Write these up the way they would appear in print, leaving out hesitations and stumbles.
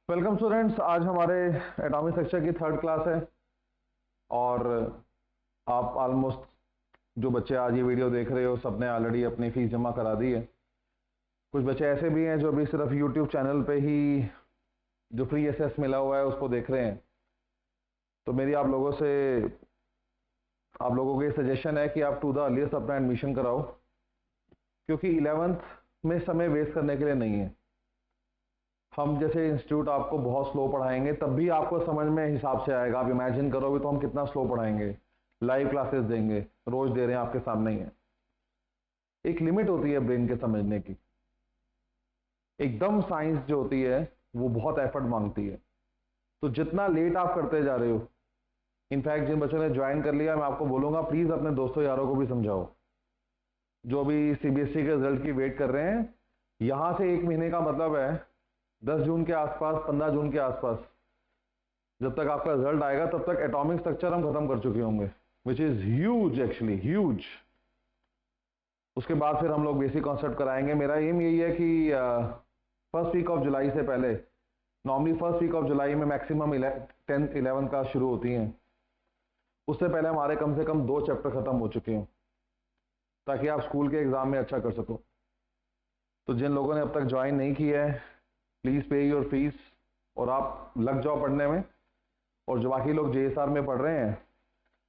Welcome students. आज हमारे atomic structure की थर्ड क्लास है और आप ऑलमोस्ट जो बच्चे आज ये वीडियो देख रहे हो सबने ऑलरेडी अपनी फीस जमा करा दी है। कुछ बच्चे ऐसे भी हैं जो अभी सिर्फ यूट्यूब चैनल पे ही जो फ्री एसेस मिला हुआ है उसको देख रहे हैं। तो मेरी आप लोगों को ये सजेशन है कि आप टू द अर्लीस्ट अपना एडमिशन कराओ, क्योंकि 11th में समय वेस्ट करने के लिए नहीं है। हम जैसे इंस्टीट्यूट आपको बहुत स्लो पढ़ाएंगे, तब भी आपको समझ में हिसाब से आएगा। आप इमेजिन करोगे तो हम कितना स्लो पढ़ाएंगे। लाइव क्लासेस देंगे, रोज दे रहे हैं, आपके सामने ही है। एक लिमिट होती है ब्रेन के समझने की। एकदम साइंस जो होती है वो बहुत एफर्ट मांगती है। तो जितना लेट आप करते जा रहे हो, इनफैक्ट जिन बच्चों ने ज्वाइन कर लिया, मैं आपको बोलूंगा प्लीज अपने दोस्तों यारों को भी समझाओ जो अभी सीबीएसई के रिजल्ट की वेट कर रहे हैं। यहां से एक महीने का मतलब है 10 जून के आसपास, 15 जून के आसपास, जब तक आपका रिजल्ट आएगा तब तक एटॉमिक स्ट्रक्चर हम खत्म कर चुके होंगे, which is huge, actually huge. उसके बाद फिर हम लोग बेसिक कॉन्सेप्ट कराएंगे। मेरा एम यही है कि फर्स्ट वीक ऑफ जुलाई से पहले, normally first week of July में मैक्सिमम 10th 11th क्लास शुरू होती हैं, उससे पहले हमारे कम से कम 2 चैप्टर खत्म हो चुके हों, ताकि आप स्कूल के एग्जाम में अच्छा कर सको। तो जिन लोगों ने अब तक ज्वाइन नहीं किया है, प्लीज पे योर फीस और आप लग जाओ पढ़ने में। और जो बाकी लोग जेएसआर में पढ़ रहे हैं,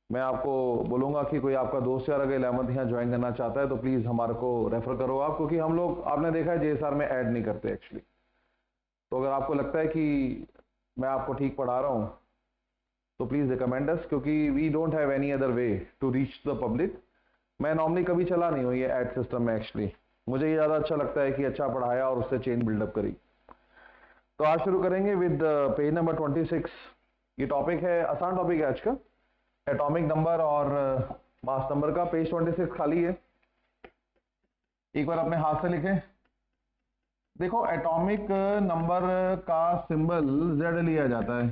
मैं आपको बोलूंगा कि कोई आपका दोस्त यार अगर 11th यहाँ ज्वाइन करना चाहता है तो प्लीज हमारे को रेफर करो आप, क्योंकि हम लोग, आपने देखा है, जेएसआर में ऐड नहीं करते एक्चुअली। तो अगर आपको लगता है कि मैं आपको ठीक पढ़ा रहा हूँ तो प्लीज रिकमेंड अस, क्योंकि we don't have any other way to reach the public. मैं नॉर्मली कभी चला नहीं हूँ ये ऐड सिस्टम में एक्चुअली। मुझे ये ज़्यादा अच्छा लगता है कि अच्छा पढ़ाया और उससे चेन बिल्डअप करी। तो आज शुरू करेंगे विद पेज नंबर 26। ये टॉपिक है, आसान टॉपिक है आज का, एटॉमिक नंबर और मास नंबर का। पेज 26 खाली है, एक बार अपने हाथ से लिखें। देखो, एटॉमिक नंबर का सिंबल जेड लिया जाता है।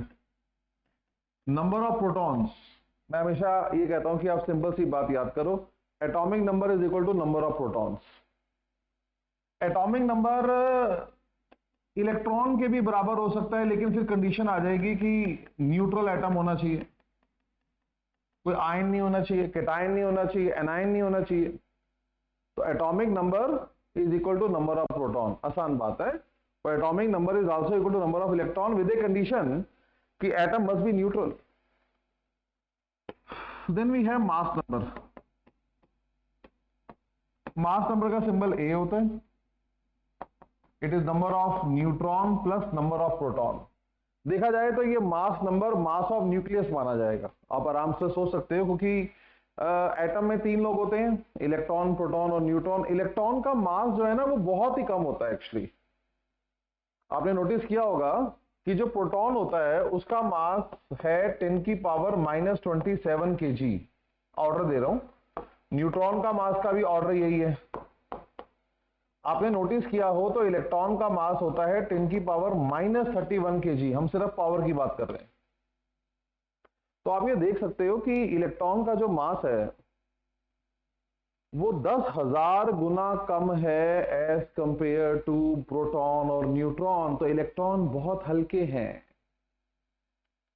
नंबर ऑफ प्रोटॉन्स, मैं हमेशा ये कहता हूं कि आप सिंपल सी बात याद करो, atomic number is equal to number of protons. Atomic number electron के भी बराबर हो सकता है, लेकिन फिर कंडीशन आ जाएगी कि न्यूट्रल एटम होना चाहिए, कोई आयन नहीं होना चाहिए, कैटायन नहीं होना चाहिए, एनायन नहीं होना चाहिए। तो atomic number is equal to number of proton, आसान बात है। तो atomic number is also equal to number of electron with a condition कि atom must be neutral. Then we have mass number. Mass number का symbol A होता है। It is number of neutron plus number of proton. देखा जाए तो ये mass number mass of nucleus माना जाएगा। आप आराम से सोच सकते हो, क्योंकि एटम में 3 लोग होते हैं, इलेक्ट्रॉन, प्रोटॉन और न्यूट्रॉन। इलेक्ट्रॉन का मास जो है ना वो बहुत ही कम होता है एक्चुअली। आपने नोटिस किया होगा कि जो प्रोटॉन होता है उसका मास है 10 की पावर -27 kg। ऑर्डर दे रहा हूं, न्यूट्रॉन का मास का भी ऑर्डर यही है। आपने नोटिस किया हो तो इलेक्ट्रॉन का मास होता है 10 की पावर -31 kg। हम सिर्फ पावर की बात कर रहे हैं। तो आप ये देख सकते हो कि इलेक्ट्रॉन का जो मास है वो 10,000 गुना कम है एज कंपेयर टू प्रोटॉन और न्यूट्रॉन। तो इलेक्ट्रॉन बहुत हल्के हैं,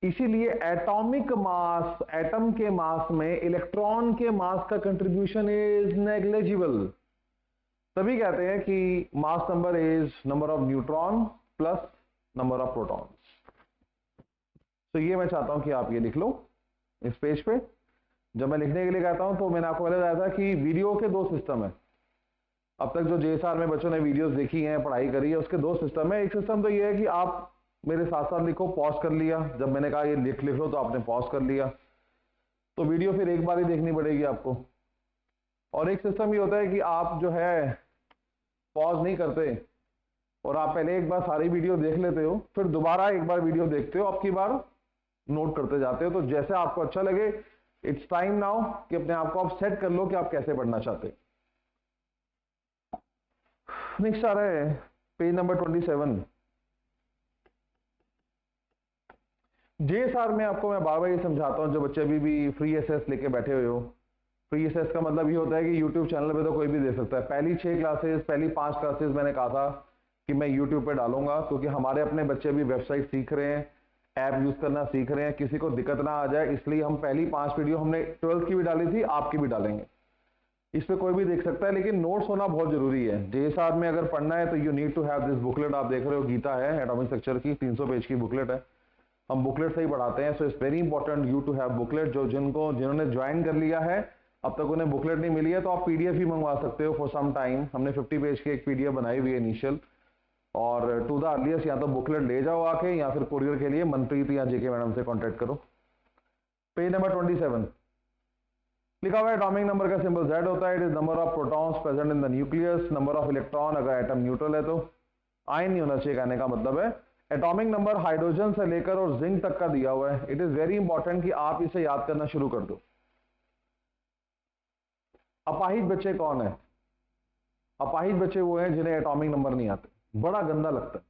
इसीलिए एटॉमिक मास, एटम के मास में इलेक्ट्रॉन के मास का कंट्रीब्यूशन इज नेग्लिजिबल। तभी कहते हैं कि mass number is number of neutron plus number of protons. तो ये मैं चाहता हूं कि आप ये लिख लो इस पेज पे। जब मैं लिखने के लिए कहता हूं तो मैंने आपको पहले बताया था कि वीडियो के 2 सिस्टम है। अब तक जो जेएसआर में बच्चों ने वीडियोस देखी हैं, पढ़ाई करी है, उसके 2 सिस्टम है। एक सिस्टम तो ये है कि आप मेरे साथ साथ लिखो, पॉज कर लिया, जब मैंने कहा ये लिख लो तो आपने पॉज कर लिया, तो वीडियो फिर एक बार ही देखनी पड़ेगी आपको। और एक सिस्टम ये होता है कि आप जो है पॉज नहीं करते और आप पहले एक बार सारी वीडियो देख लेते हो, फिर दोबारा एक बार वीडियो देखते हो, अब की बार नोट करते जाते हो। तो जैसे आपको अच्छा लगे, इट्स टाइम नाउ कि अपने आप को आप सेट कर लो कि आप कैसे पढ़ना चाहते हो। नेक्स्ट आ रहा है पेज नंबर 27। जेएसआर में आपको मैं बार बार ये समझाता हूं, जो बच्चे अभी भी फ्री एसेस लेके बैठे हुए हो। फ्री एसेस का मतलब ये होता है कि यूट्यूब चैनल पे तो कोई भी दे सकता है। पहली 6 क्लासेस, पहली 5 क्लासेस मैंने कहा था कि मैं यूट्यूब पे डालूंगा, क्योंकि हमारे अपने बच्चे भी वेबसाइट सीख रहे हैं, ऐप यूज करना सीख रहे हैं, किसी को दिक्कत ना आ जाए, इसलिए हम पहली 5 वीडियो हमने 12th की भी डाली थी, आपकी भी डालेंगे। इस पे कोई भी देख सकता है, लेकिन नोट्स होना बहुत जरूरी है। JSR में अगर पढ़ना है तो you need to have this booklet. आप देख रहे हो गीता है, एटॉमिक स्ट्रक्चर की 300 पेज की बुकलेट है। हम बुकलेट से ही पढ़ाते हैं, so it's very important you to have booklet. जिन्होंने ज्वाइन कर लिया है, अब तक उन्हें बुकलेट नहीं मिली है, तो आप PDF ही मंगवा सकते हो फॉर सम टाइम। हमने 50 पेज की एक PDF बनाई हुई है इनिशियल। और टू द अर्लिएस्ट या तो बुकलेट ले जाओ आके, या फिर कुरियर के लिए मनप्रीत या JK मैडम से कॉन्टेक्ट करो। पेज नंबर 27 लिखा हुआ है एटॉमिक नंबर का सिंबल Z होता है। It is number of protons present in the nucleus. Number of electron, अगर एटम न्यूट्रल है तो आयन नहीं होना चाहिए, कहने का मतलब है। एटॉमिक नंबर हाइड्रोजन से लेकर और जिंक तक का दिया हुआ है। इट इज वेरी इंपॉर्टेंट कि आप इसे याद करना शुरू कर दो। अपाहिज बच्चे कौन है? अपाहिज बच्चे वो हैं जिन्हें एटॉमिक नंबर नहीं आते, बड़ा गंदा लगता है।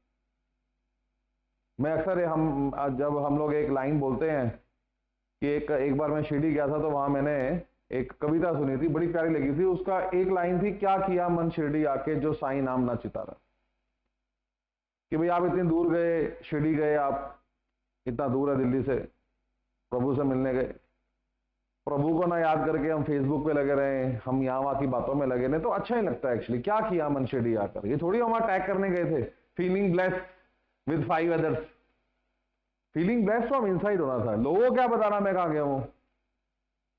मैं अक्सर जब हम लोग एक लाइन बोलते हैं कि एक बार मैं शिरडी गया था, तो वहां मैंने एक कविता सुनी थी, बड़ी प्यारी लगी थी। उसका एक लाइन थी, क्या किया मन शिरडी आके जो साईं नाम ना चितारा। कि भाई आप इतनी दूर गए, शिरडी गए, आप इतना दूर है दिल्ली से, प्रभु से मिलने गए, प्रभु को ना याद करके हम फेसबुक पे लगे रहे, हम यहाँ वहां की बातों में लगे रहे, तो अच्छा ही लगता है एक्चुअली। क्या किया मन शिरडी आकर, ये थोड़ी हम अटैक करने गए थे। Feeling blessed with 5 others, feeling blessed from inside होना था। लोगों को क्या बताना मैं कहाँ गया हूँ।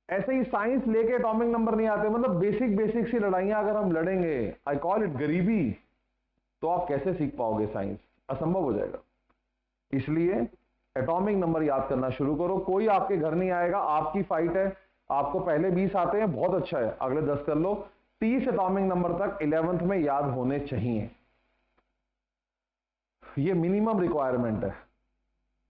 ऐसे ही साइंस लेके एटॉमिक नंबर नहीं आते, मतलब बेसिक सी लड़ाइयां अगर हम लड़ेंगे, आई कॉल इट गरीबी, तो आप कैसे सीख पाओगे साइंस? असंभव हो जाएगा। इसलिए एटॉमिक नंबर याद करना शुरू करो। कोई आपके घर नहीं आएगा, आपकी फाइट है। आपको पहले 20 आते हैं, बहुत अच्छा है, अगले 10 कर लो। 30 एटॉमिक नंबर तक 11th में याद होने चाहिए, ये मिनिमम रिक्वायरमेंट है।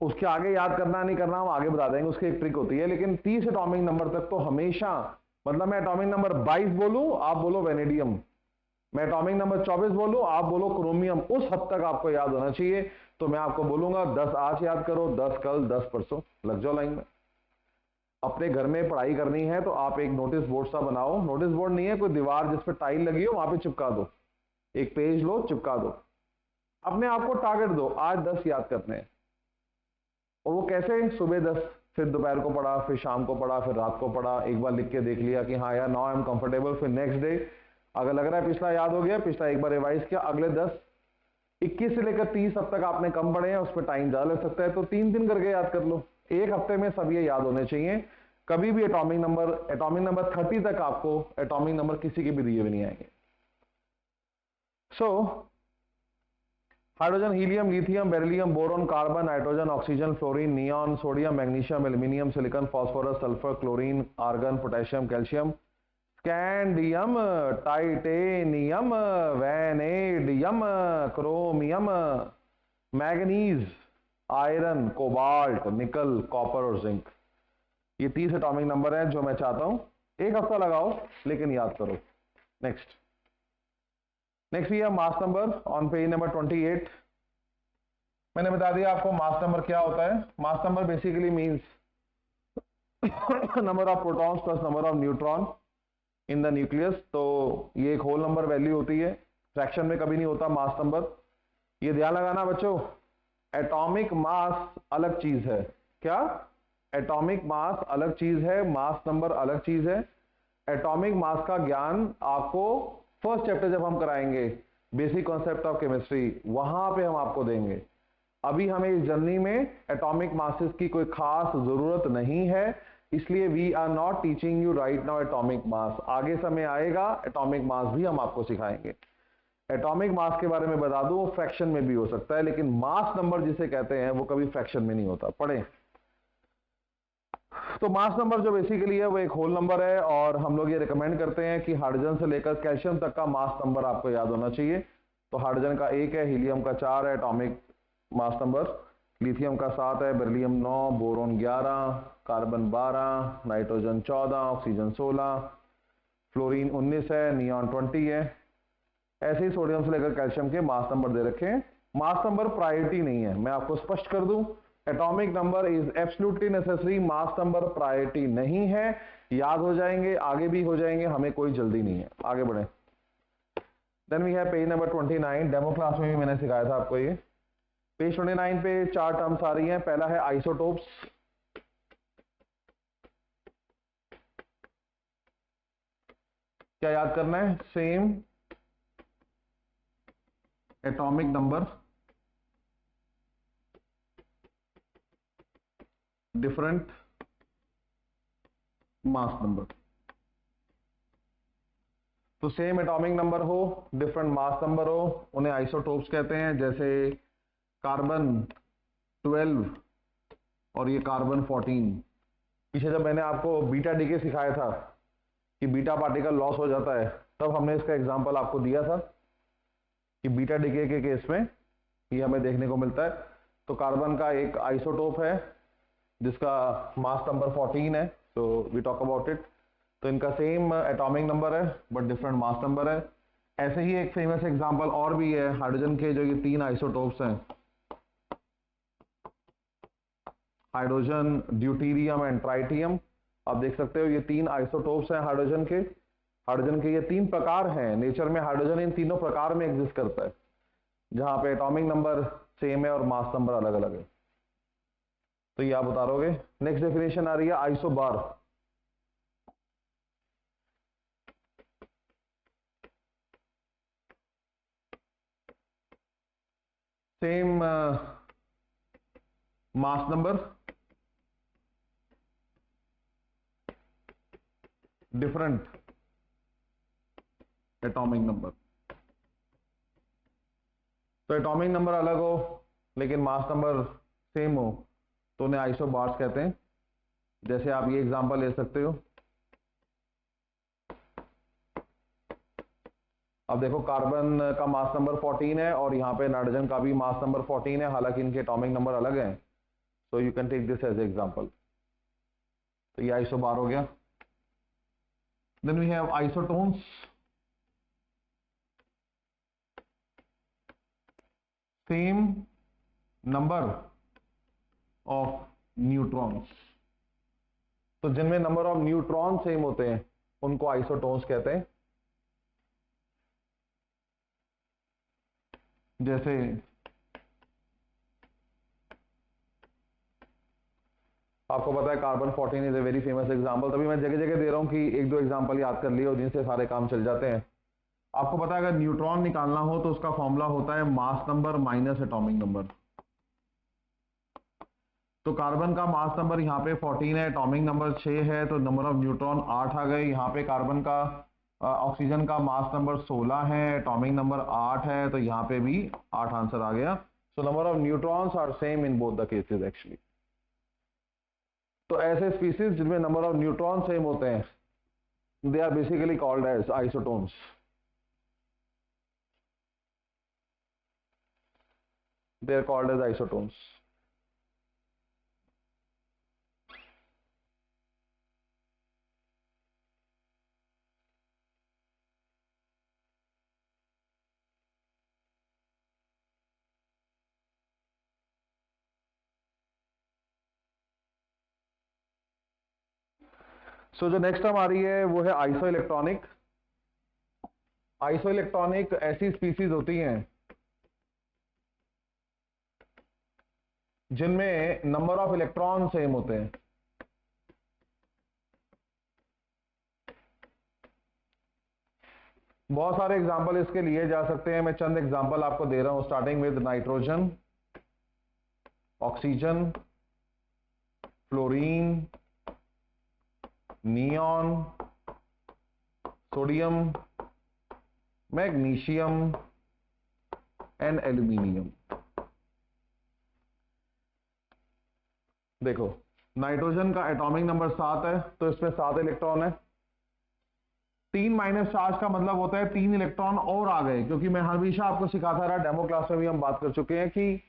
उसके आगे याद करना नहीं करना हम आगे बता देंगे, उसकी एक ट्रिक होती है। लेकिन 30 एटॉमिक नंबर तक तो हमेशा, मतलब मैं एटॉमिक नंबर 22 बोलूं, आप बोलो वेनेडियम, मैं एटॉमिक नंबर 24 बोलूं, आप बोलो क्रोमियम, उस हद तक आपको याद होना चाहिए। तो मैं आपको बोलूंगा 10 आज याद करो, 10 कल, 10 परसों, लग जाओ लाइन में। अपने घर में पढ़ाई करनी है तो आप एक नोटिस बोर्ड सा बनाओ। नोटिस बोर्ड नहीं है, कोई दीवार जिस पर टाइल लगी हो, वहां पे चिपका दो, एक पेज लो, चिपका दो, अपने आप को टारगेट दो, आज 10 याद करने हैं। और वो कैसे? सुबह 10, फिर दोपहर को पढ़ा, फिर शाम को पढ़ा, फिर रात को पढ़ा, एक बार लिख के देख लिया कि हाँ यार नाउ आई एम कंफर्टेबल। फिर नेक्स्ट डे अगर लग रहा है पिछला याद हो गया, पिछला एक बार रिवाइज किया, अगले 10, 21 से लेकर 30 अब तक आपने कम पढ़े हैं, उस पर टाइम ज्यादा लग सकता है, तो 3 दिन करके याद कर लो। एक हफ्ते में सब ये याद होने चाहिए। कभी भी एटॉमिक नंबर 30 तक आपको एटॉमिक नंबर किसी के भी दिए भी नहीं आएंगे। So hydrogen, helium, lithium, beryllium, boron, carbon, nitrogen, oxygen, fluorine, neon, sodium, magnesium, aluminium, silicon, phosphorus, sulphur, chlorine, argon, potassium, calcium, scandium, titanium, vanadium, chromium, manganese, iron, cobalt, nickel, copper और zinc. ये 30 atomic number है जो मैं चाहता हूं एक हफ्ता लगाओ, लेकिन याद करो। नेक्स्ट वी है mass number on page number 28। मैंने बता दिया आपको मास नंबर क्या होता है। Mass number basically means number of protons plus number of neutron in the nucleus. तो ये एक होल नंबर वैल्यू होती है, फ्रैक्शन में कभी नहीं होता मास नंबर। ये ध्यान लगाना बच्चों, एटॉमिक मास अलग चीज है। क्या? एटॉमिक मास अलग चीज है, मास नंबर अलग चीज है। एटॉमिक मास का ज्ञान आपको फर्स्ट चैप्टर जब हम कराएंगे बेसिक कॉन्सेप्ट ऑफ केमिस्ट्री, वहां पे हम आपको देंगे। अभी हमें इस जर्नी में एटॉमिक मासेस की कोई खास जरूरत नहीं है, इसलिए we are not teaching you right now atomic mass. आगे समय आएगा, एटॉमिक मास भी हम आपको सिखाएंगे। एटॉमिक मास के बारे में बता दूं, फ्रैक्शन में भी हो सकता है, लेकिन मास नंबर जिसे कहते हैं वो कभी फ्रैक्शन में नहीं होता। पढ़ें तो मास नंबर जो बेसिकली है वो एक होल नंबर है, और हम लोग ये रिकमेंड करते हैं कि हाइड्रोजन से लेकर कैल्शियम तक का मास नंबर आपको याद होना चाहिए। तो हाइड्रोजन का 1 है, हीलियम का 4 है एटॉमिक मास नंबर, लिथियम का 7 है, beryllium 9, boron 11, carbon 12, nitrogen 14, oxygen 16, fluorine 19 है, नियॉन 20 है। ऐसे ही सोडियम से लेकर कैल्शियम के मास नंबर दे रखे हैं। मास नंबर प्रायोरिटी नहीं है, मैं आपको स्पष्ट कर दूं, atomic number is absolutely necessary, mass number priority नहीं है। याद हो जाएंगे, आगे भी हो जाएंगे, हमें कोई जल्दी नहीं है। आगे बढ़े। Then we have page number 29, demo class में भी मैंने सिखाया था आपको ये। पेज 29 पे 4 टर्म्स आ रही हैं। पहला है आइसोटोप्स। क्या याद करना है? Same atomic number, different mass number. तो सेम एटॉमिक नंबर हो, डिफरेंट मास नंबर हो, उन्हें आइसोटोप्स कहते हैं। जैसे कार्बन 12 और ये कार्बन 14। पीछे जब मैंने आपको बीटा डीके सिखाया था कि बीटा पार्टिकल लॉस हो जाता है, तब हमने इसका एग्जांपल आपको दिया था कि बीटा डीके के केस में ये हमें देखने को मिलता है। तो कार्बन का एक आइसोटोप है जिसका मास नंबर 14 है, तो वी टॉक अबाउट इट। तो इनका सेम एटॉमिक नंबर है बट डिफरेंट मास नंबर है। ऐसे ही एक फेमस एग्जांपल और भी है हाइड्रोजन के, जो ये 3 आइसोटोप्स हैं, हाइड्रोजन, ड्यूटीरियम एंड ट्राइटियम। आप देख सकते हो ये 3 आइसोटोप्स हैं हाइड्रोजन के। हाइड्रोजन के ये 3 प्रकार हैं नेचर में। हाइड्रोजन इन तीनों प्रकार में एग्जिस्ट करता है, जहां पे एटॉमिक नंबर सेम है और मास नंबर अलग अलग है। तो ये आप उतारोगे। नेक्स्ट डेफिनेशन आ रही है isobar. Same mass number, different atomic number. तो एटॉमिक नंबर अलग हो लेकिन मास नंबर सेम हो तो उन्हें आइसोबार्स कहते हैं। जैसे आप ये एग्जांपल ले सकते हो। अब देखो कार्बन का मास नंबर 14 है और यहाँ पे नाइट्रोजन का भी मास नंबर 14 है, हालांकि इनके एटॉमिक नंबर अलग हैं। So you can take this as example. तो ये आइसोबार हो गया। Then we have isotones. Same number of neutrons. तो जिनमें नंबर ऑफ न्यूट्रॉन सेम होते हैं उनको आइसोटोन्स कहते हैं। जैसे आपको पता है carbon 14 is a very famous example. तभी मैं जगह जगह दे रहा हूं कि 1-2 एग्जांपल याद कर लिए और जिनसे सारे काम चल जाते हैं। आपको पता है अगर न्यूट्रॉन निकालना हो तो उसका फॉर्मूला होता है mass number minus atomic number. तो कार्बन का मास नंबर यहाँ पे 14 है, एटॉमिक नंबर 6 है, तो नंबर ऑफ न्यूट्रॉन 8 आ गए। यहाँ पे कार्बन का ऑक्सीजन का मास नंबर 16 है, एटॉमिक नंबर 8 है, तो यहाँ पे भी 8 आंसर आ गया। So number of neutrons are same in both the cases actually. तो ऐसे स्पीसीज जिनमें नंबर ऑफ न्यूट्रॉन सेम होते हैं they are basically called as isotones. They are called as isotones. So जो नेक्स्ट टर्म आ रही है वो है आइसो इलेक्ट्रॉनिक। आइसो इलेक्ट्रॉनिक ऐसी स्पीसीज होती हैं जिनमें नंबर ऑफ इलेक्ट्रॉन सेम होते हैं। बहुत सारे एग्जांपल इसके लिए जा सकते हैं। मैं चंद एग्जांपल आपको दे रहा हूं, starting with nitrogen, oxygen, fluorine, neon, sodium, magnesium and aluminium. देखो नाइट्रोजन का एटॉमिक नंबर 7 है तो इसमें 7 इलेक्ट्रॉन है। 3 माइनस चार्ज का मतलब होता है 3 इलेक्ट्रॉन और आ गए, क्योंकि मैं हमेशा आपको सिखाता रहा, डेमो क्लास में भी हम बात कर चुके हैं कि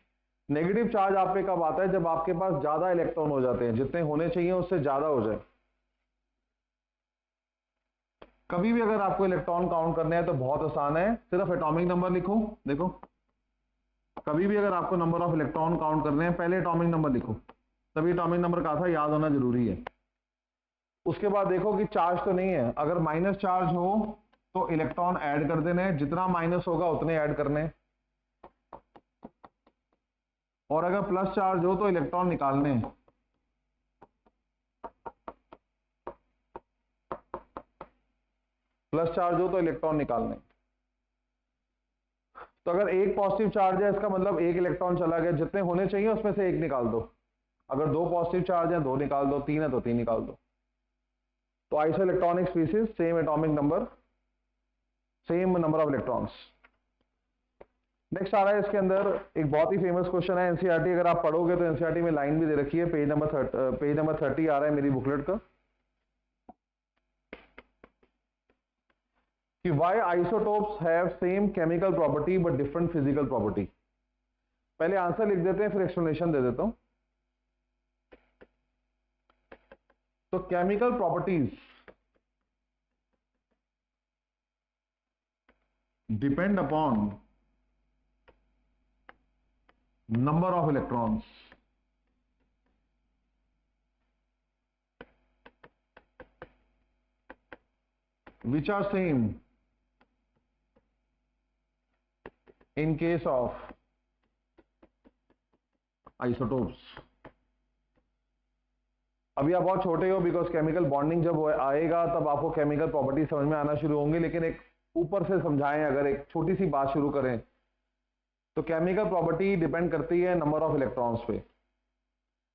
नेगेटिव चार्ज आप पे कब आता है, जब आपके पास ज्यादा इलेक्ट्रॉन हो जाते हैं, जितने होने चाहिए उससे ज्यादा हो जाए। कभी भी अगर आपको इलेक्ट्रॉन काउंट करने हैं तो बहुत आसान है, सिर्फ एटॉमिक नंबर लिखो। देखो कभी भी अगर आपको नंबर ऑफ इलेक्ट्रॉन काउंट करने हैं पहले एटॉमिक नंबर लिखो, तभी एटॉमिक नंबर कहा था याद होना जरूरी है। उसके बाद देखो कि चार्ज तो नहीं है, अगर माइनस चार्ज हो तो इलेक्ट्रॉन ऐड कर देने, जितना माइनस होगा उतने ऐड करने, और अगर प्लस चार्ज हो तो इलेक्ट्रॉन निकालने। प्लस चार्ज हो तो इलेक्ट्रॉन निकालने। तो अगर एक पॉजिटिव चार्ज है इसका मतलब एक इलेक्ट्रॉन चला गया, जितने होने चाहिए उसमें से एक निकाल दो। अगर दो पॉजिटिव चार्ज है दो निकाल दो, तीन है तो तीन निकाल दो। तो isoelectronic species, same atomic number, same number of electrons. Next आ रहा है इसके अंदर एक बहुत ही फेमस क्वेश्चन है एनसीईआरटी, अगर आप पढ़ोगे तो एनसीईआरटी में लाइन भी दे रखी है, पेज नंबर 30 आ रहा है मेरी बुकलेट का, कि why isotopes have same chemical property but different physical property. पहले आंसर लिख देते हैं फिर एक्सप्लेनेशन दे देता हूं। तो chemical properties depend upon number of electrons, which are same in case of isotopes। अभी आप बहुत छोटे हो, बिकॉज केमिकल बॉन्डिंग जब आएगा तब आपको केमिकल प्रॉपर्टी समझ में आना शुरू होंगे, लेकिन एक ऊपर से समझाएं, अगर एक छोटी सी बात शुरू करें तो केमिकल प्रॉपर्टी डिपेंड करती है नंबर ऑफ इलेक्ट्रॉन्स पे।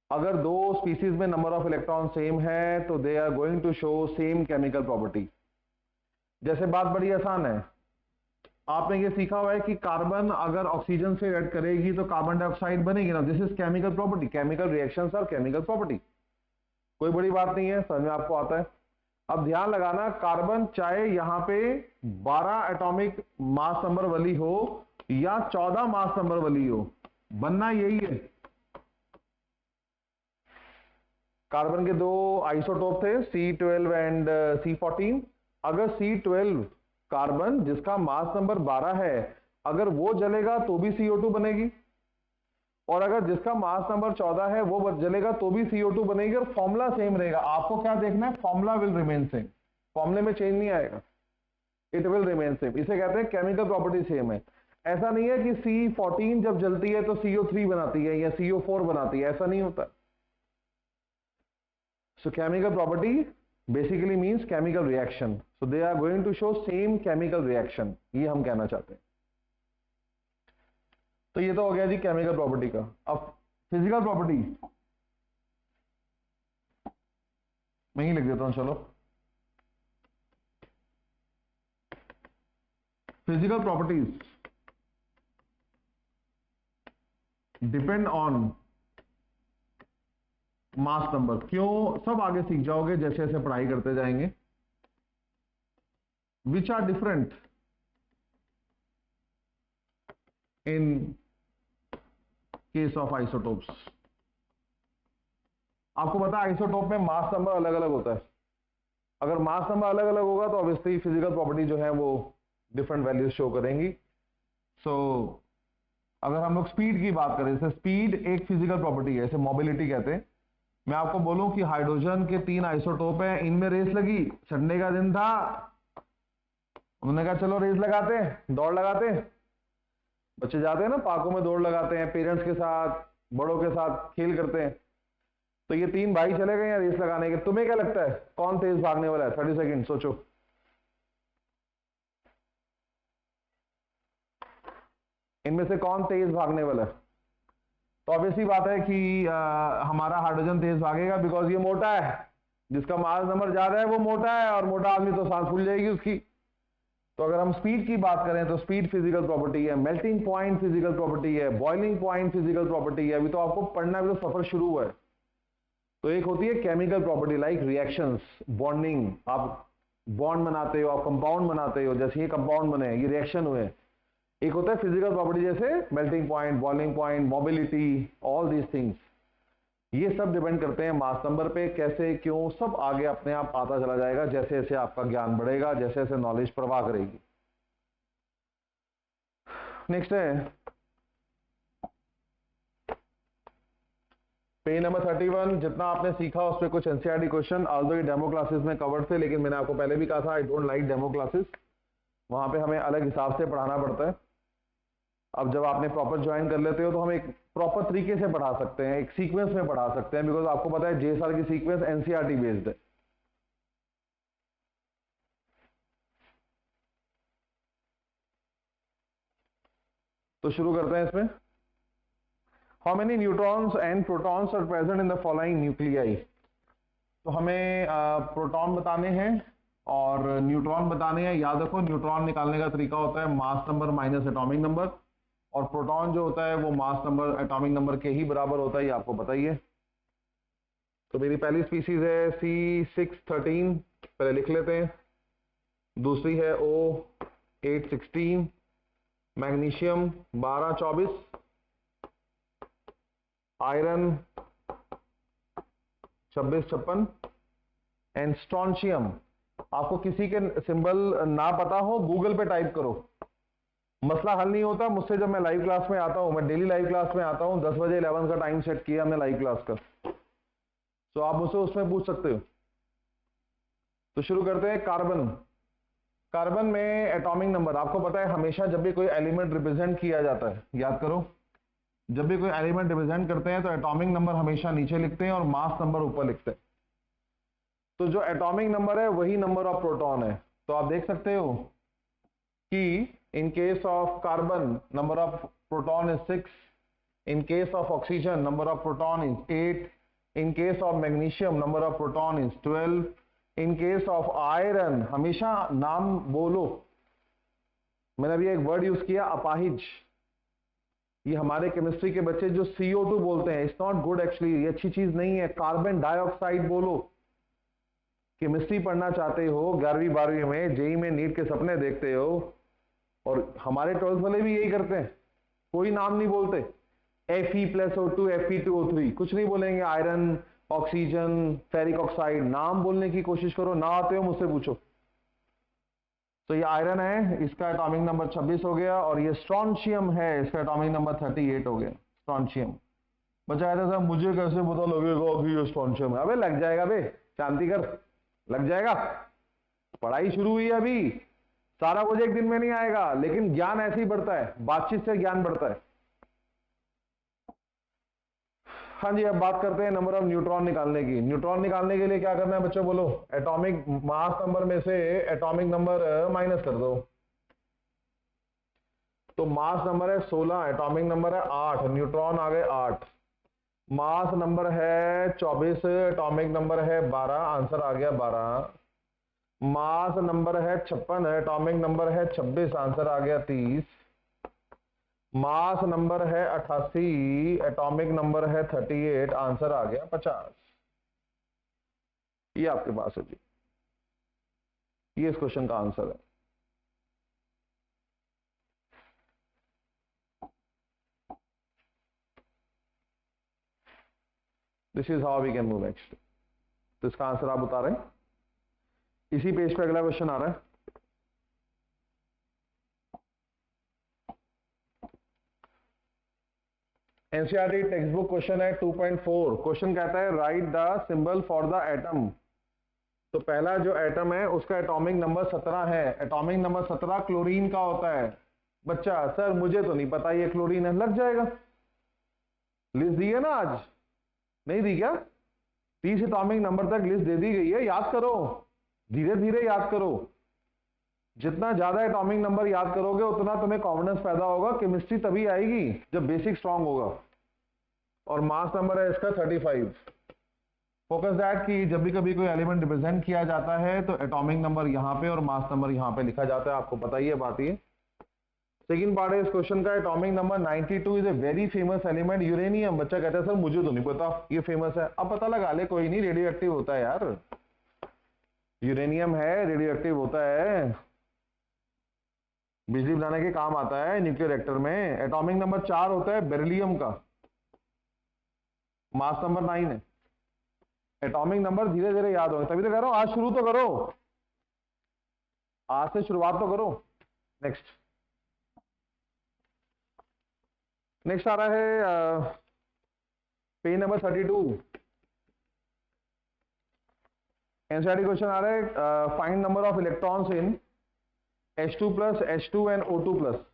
अगर दो स्पीसीज में नंबर ऑफ इलेक्ट्रॉन सेम है तो they are going to show same chemical property. जैसे बात बड़ी आसान है, आपने ये सीखा हुआ है कि कार्बन अगर ऑक्सीजन से रिएक्ट करेगी तो कार्बन डाइऑक्साइड बनेगी ना, this is chemical property. Chemical reactions are chemical property, कोई बड़ी बात नहीं है, समझ में आपको आता है। अब ध्यान लगाना, कार्बन चाहे यहां पे 12 एटॉमिक मास नंबर वाली हो या 14 मास नंबर वाली हो, बनना यही है। कार्बन के दो आइसोटोप थे C12 एंड C14। अगर C12 कार्बन जिसका मास नंबर 12 है, अगर वो जलेगा तो भी CO2 बनेगी, और अगर जिसका मास नंबर 14 है वो जलेगा तो भी CO2 बनेगी, और फॉर्मूला सेम रहेगा। आपको क्या देखना है, फॉर्मूला विल रिमेन सेम, फॉर्मूले में चेंज नहीं आएगा, इट विल रिमेन सेम। इसे कहते हैं केमिकल प्रॉपर्टी सेम है। ऐसा नहीं है कि C14 जब जलती है तो CO3 बनाती है या CO4 बनाती है, ऐसा नहीं होता। So chemical property basically means chemical reaction, so they are going to show same chemical reaction, ये हम कहना चाहते हैं। तो ये तो हो गया जी केमिकल प्रॉपर्टी का। अब फिजिकल प्रॉपर्टी मैं ही लिख देता हूं, चलो। Physical properties depend on mass number. क्यों, सब आगे सीख जाओगे जैसे जैसे पढ़ाई करते जाएंगे। Which are different in case of isotopes. आपको पता है आइसोटोप में मास नंबर अलग अलग होता है। अगर मास नंबर अलग अलग होगा तो ऑब्वियसली फिजिकल प्रॉपर्टी जो है वो डिफरेंट वैल्यूज शो करेंगी। सो अगर हम लोग स्पीड की बात करें, जैसे स्पीड एक फिजिकल प्रॉपर्टी है, जैसे मोबिलिटी कहते हैं। मैं आपको बोलूं कि हाइड्रोजन के 3 आइसोटोप हैं, इनमें रेस लगी, संडे का दिन था, उन्होंने कहा चलो रेस लगाते हैं, दौड़ लगाते हैं। बच्चे जाते हैं ना पार्कों में, दौड़ लगाते हैं, पेरेंट्स के साथ बड़ों के साथ खेल करते हैं। तो ये 3 भाई चले गए हैं रेस लगाने के। तुम्हें क्या लगता है कौन तेज भागने वाला है? 30 सेकेंड सोचो। इनमें से कौन तेज भागने वाला है? तो ऑब्वियसली बात है कि हमारा हाइड्रोजन तेज भागेगा, बिकॉज ये मोटा है, जिसका मास नंबर ज्यादा है वो मोटा है, और मोटा आदमी तो सांस फूल जाएगी उसकी। तो अगर हम स्पीड की बात करें तो स्पीड फिजिकल प्रॉपर्टी है, मेल्टिंग पॉइंट फिजिकल प्रॉपर्टी है, बॉइलिंग पॉइंट फिजिकल प्रॉपर्टी है। अभी तो आपको पढ़ना, अभी तो सफर शुरू हुआ है। तो एक होती है chemical property like reactions, bonding, आप बॉन्ड बनाते हो, आप कंपाउंड बनाते हो, जैसे ये कंपाउंड बने, ये रिएक्शन हुए। एक होता है फिजिकल प्रॉपर्टी जैसे melting point, boiling point, mobility, all these things. ये सब डिपेंड करते हैं मास नंबर पे, कैसे क्यों, सब आगे अपने आप आता चला जाएगा जैसे जैसे आपका ज्ञान बढ़ेगा, जैसे जैसे नॉलेज प्रवाह करेगी। नेक्स्ट है पेज नंबर 31। जितना आपने सीखा उस पर कुछ एनसीईआरटी क्वेश्चन, ऑल्दो ये डेमो क्लासेस में कवर थे, लेकिन मैंने आपको पहले भी कहा था I don't like demo classes. वहाँ पे हमें अलग हिसाब से पढ़ाना पड़ता है। अब जब आपने प्रॉपर ज्वाइन कर लेते हो तो हम एक प्रॉपर तरीके से पढ़ा सकते हैं, एक सीक्वेंस में पढ़ा सकते हैं, बिकॉज आपको पता है जेएसआर की सीक्वेंस एनसीईआरटी बेस्ड है। तो शुरू करते हैं इसमें। How many neutrons and protons are present in the following nuclei. तो हमें प्रोटॉन बताने हैं और न्यूट्रॉन बताने हैं। याद रखो न्यूट्रॉन निकालने का तरीका होता है mass number minus atomic number, और प्रोटॉन जो होता है वो मास नंबर एटॉमिक नंबर के ही बराबर होता है, ये आपको पता ही है। तो मेरी पहली स्पीसीज है C613, पहले लिख लेते हैं। दूसरी है O816, magnesium 1224, iron 2656 and strontium. आपको किसी के सिंबल ना पता हो गूगल पे टाइप करो, मसला हल नहीं होता। मुझसे जब मैं लाइव क्लास में आता हूं, मैं डेली लाइव क्लास में आता हूं, 10 बजे 11 का टाइम सेट किया हमने लाइव क्लास का, तो आप मुझसे उसमें पूछ सकते हो। तो शुरू करते हैं। कार्बन। कार्बन में एटॉमिक नंबर आपको पता है, हमेशा जब भी कोई एलिमेंट रिप्रेजेंट किया जाता है, याद करो, जब भी कोई एलिमेंट रिप्रेजेंट करते हैं तो एटॉमिक नंबर हमेशा नीचे लिखते हैं और मास नंबर ऊपर लिखते हैं। तो जो एटॉमिक नंबर है वही नंबर ऑफ प्रोटॉन है। तो आप देख सकते हो कि इन case of carbon number of proton is 6, in case of oxygen number of proton is 8, in case of magnesium number of proton is 12, in case of iron, हमेशा नाम बोलो, मैंने अभी एक वर्ड यूज किया अपाहिज, ये हमारे केमिस्ट्री के बच्चे जो CO2 बोलते हैं, इट्स नॉट गुड एक्चुअली, ये अच्छी चीज नहीं है। कार्बन डाइऑक्साइड बोलो। केमिस्ट्री पढ़ना चाहते हो 11वीं 12वीं में, जेई में नीट के सपने देखते हो, और हमारे 12th वाले भी यही करते हैं, कोई नाम नहीं बोलते। Fe+O2 Fe2O3 कुछ नहीं बोलेंगे। आयरन, ऑक्सीजन, फेरिक ऑक्साइड, नाम बोलने की कोशिश करो, ना आते हो मुझसे पूछो। तो ये आयरन है, इसका एटॉमिक नंबर 26 हो गया, और ये स्ट्रॉन्शियम है, इसका एटॉमिक नंबर 38 हो गया। स्ट्रॉन्शियम। बच्चा कहता साहब मुझे कैसे पता लगेगा कि ये स्ट्रॉन्शियम है? अबे लग जाएगा बे, शांति कर, लग जाएगा। पढ़ाई शुरू हुई है अभी, सारा कुछ एक दिन में नहीं आएगा, लेकिन ज्ञान ऐसे ही बढ़ता है, बातचीत से ज्ञान बढ़ता है। हाँ जी, अब बात करते हैं नंबर ऑफ न्यूट्रॉन निकालने की। न्यूट्रॉन निकालने के लिए क्या करना है बच्चों, बोलो। एटॉमिक मास नंबर में से एटॉमिक नंबर माइनस कर दो। तो मास नंबर है 16, एटॉमिक नंबर है 8, न्यूट्रॉन आ गए 8। मास नंबर है 24, एटॉमिक नंबर है 12, आंसर आ गया 12। मास नंबर है 56, एटॉमिक नंबर है 26, आंसर आ गया 30। मास नंबर है 88, एटॉमिक नंबर है 38, आंसर आ गया 50। ये आपके पास है जी, ये इस क्वेश्चन का आंसर है। This is how we can move next. तो इसका आंसर आप बता रहे हैं। इसी पेज पे अगला क्वेश्चन आ रहा है। एनसीईआरटी टेक्स्ट बुक क्वेश्चन है 2.4। क्वेश्चन कहता है right the symbol for the atom. तो पहला जो एटम है उसका एटॉमिक नंबर 17 है। एटॉमिक नंबर 17 क्लोरीन का होता है। बच्चा सर मुझे तो नहीं पता ये क्लोरीन है, लग जाएगा। लिस्ट दी है ना आज, नहीं दी क्या? 30 एटॉमिक नंबर तक लिस्ट दे दी गई है, याद करो, धीरे धीरे याद करो। जितना ज्यादा एटॉमिक नंबर याद करोगे उतना तुम्हें कॉन्फिडेंस पैदा होगा, केमिस्ट्री तभी आएगी जब बेसिक स्ट्रांग होगा। और मास नंबर है इसका 35। फोकस दैट कि जब भी कभी कोई एलिमेंट रिप्रेजेंट किया जाता है तो एटॉमिक नंबर यहाँ पे और मास नंबर यहाँ पे लिखा जाता है, आपको पता ही है बात ये। सेकंड पार्ट है इस क्वेश्चन का, atomic number 92 is a very famous element uranium. बच्चा कहता है सर मुझे तो नहीं पता ये फेमस है। अब पता लगा ले, कोई नहीं, रेडियो एक्टिव होता है यार, यूरेनियम है, रेडियो एक्टिव होता है, बिजली बनाने के काम आता है न्यूक्लियर रिएक्टर में। एटॉमिक नंबर 4 होता है बेरिलियम का, मास नंबर 9 है। एटॉमिक नंबर धीरे धीरे याद होंगे, तभी तो कह रहा हूं आज शुरू तो करो, आज से शुरुआत तो करो। नेक्स्ट नेक्स्ट आ रहा है पेज नंबर 32। एनसीईआरटी क्वेश्चन आ रहा है find number of electrons in H2 plus H2 and O2 plus.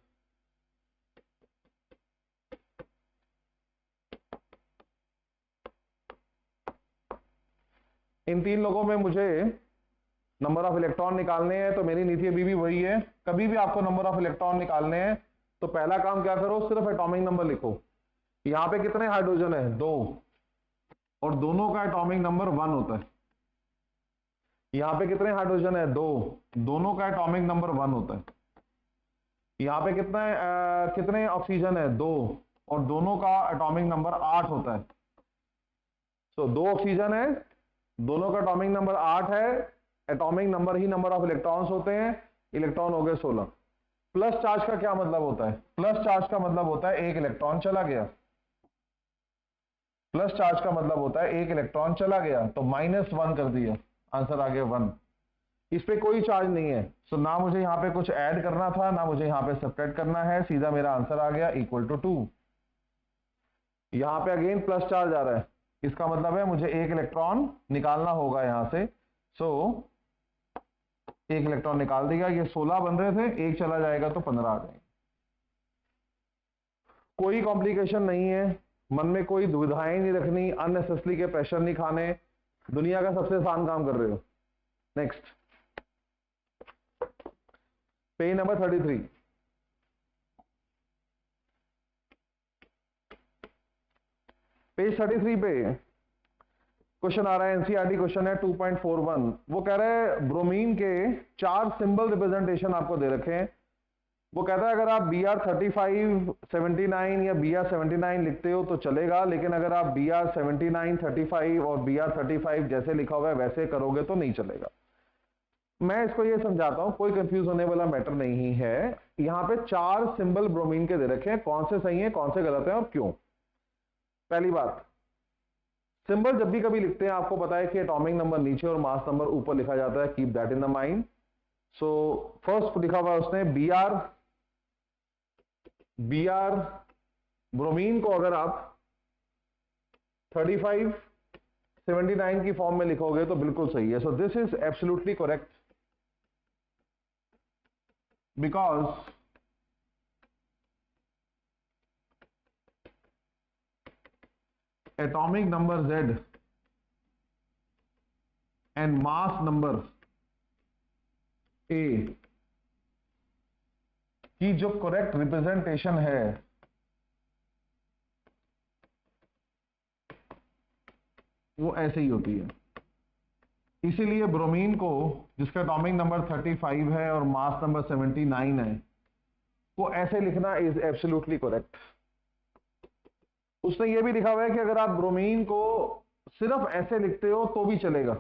इन तीन लोगों में मुझे नंबर ऑफ इलेक्ट्रॉन निकालने हैं, तो मेरी नीति अभी भी वही है, कभी भी आपको नंबर ऑफ इलेक्ट्रॉन निकालने हैं तो पहला काम क्या करो, सिर्फ एटॉमिक नंबर लिखो। यहां पे कितने हाइड्रोजन है, 2, और दोनों का एटॉमिक नंबर 1 होता है। यहां पे कितने हाइड्रोजन है, 2, दोनों का एटॉमिक नंबर 1 होता है। यहां पे कितने ऑक्सीजन है, 2, और दोनों का एटॉमिक नंबर 8 होता है। तो 2 ऑक्सीजन है, दोनों का एटॉमिक नंबर 8 है, atomic number he number of electrons होते हैं, इलेक्ट्रॉन हो गए 16। प्लस चार्ज का क्या मतलब होता है, प्लस चार्ज का मतलब होता है एक इलेक्ट्रॉन चला गया। प्लस चार्ज का मतलब होता है एक इलेक्ट्रॉन चला गया, तो -1 कर दिया, आंसर आ गया 1। इस पे कोई चार्ज नहीं है, सो ना मुझे यहां पे कुछ ऐड करना था, ना मुझे यहां पे सब्ट्रैक्ट करना है, सीधा मेरा आंसर आ गया इक्वल टू 2। यहां पे अगेन प्लस चार्ज आ रहा है, इसका मतलब है मुझे एक इलेक्ट्रॉन निकालना होगा यहां से। सो एक इलेक्ट्रॉन निकाल देगा, ये 16 बन रहे थे, एक चला जाएगा तो 15 आ जाएंगे। कोई कॉम्प्लिकेशन नहीं है, मन में कोई दुविधाएं नहीं रखनी, अननेसेसरी के प्रेशर नहीं खाने, दुनिया का सबसे आसान काम कर रहे हो। Next, page number 33। पेज 33 पे क्वेश्चन आ रहा है, एनसीईआरटी क्वेश्चन है 2.41। वो कह रहा है ब्रोमीन के 4 सिंबल रिप्रेजेंटेशन आपको दे रखे हैं। वो कहता है अगर आप Br35 79 या Br79 लिखते हो तो चलेगा, लेकिन अगर आप Br79 35 और Br35 जैसे लिखा हुआ है वैसे करोगे तो नहीं चलेगा। मैं इसको ये समझाता हूं, कोई कंफ्यूज होने वाला मैटर नहीं है। यहां पे 4 सिंबल ब्रोमीन के दे रखे हैं, कौन से सही है कौन से गलत है और क्यों। पहली बात, सिंबल जब भी कभी लिखते हैं आपको पता है कि एटॉमिक नंबर नीचे और मास नंबर ऊपर लिखा जाता है, keep that in the mind. So first लिखा हुआ है उसने Br ब्रोमीन को अगर आप 35 79 की फॉर्म में लिखोगे तो बिल्कुल सही है। सो this is absolutely correct because atomic number Z and mass number A की जो करेक्ट रिप्रेजेंटेशन है वो ऐसे ही होती है। इसीलिए ब्रोमीन को, जिसका एटॉमिक नंबर 35 है और मास नंबर 79 है, वो ऐसे लिखना इज एब्सोल्युटली करेक्ट। उसने ये भी लिखा हुआ है कि अगर आप ब्रोमीन को सिर्फ ऐसे लिखते हो तो भी चलेगा।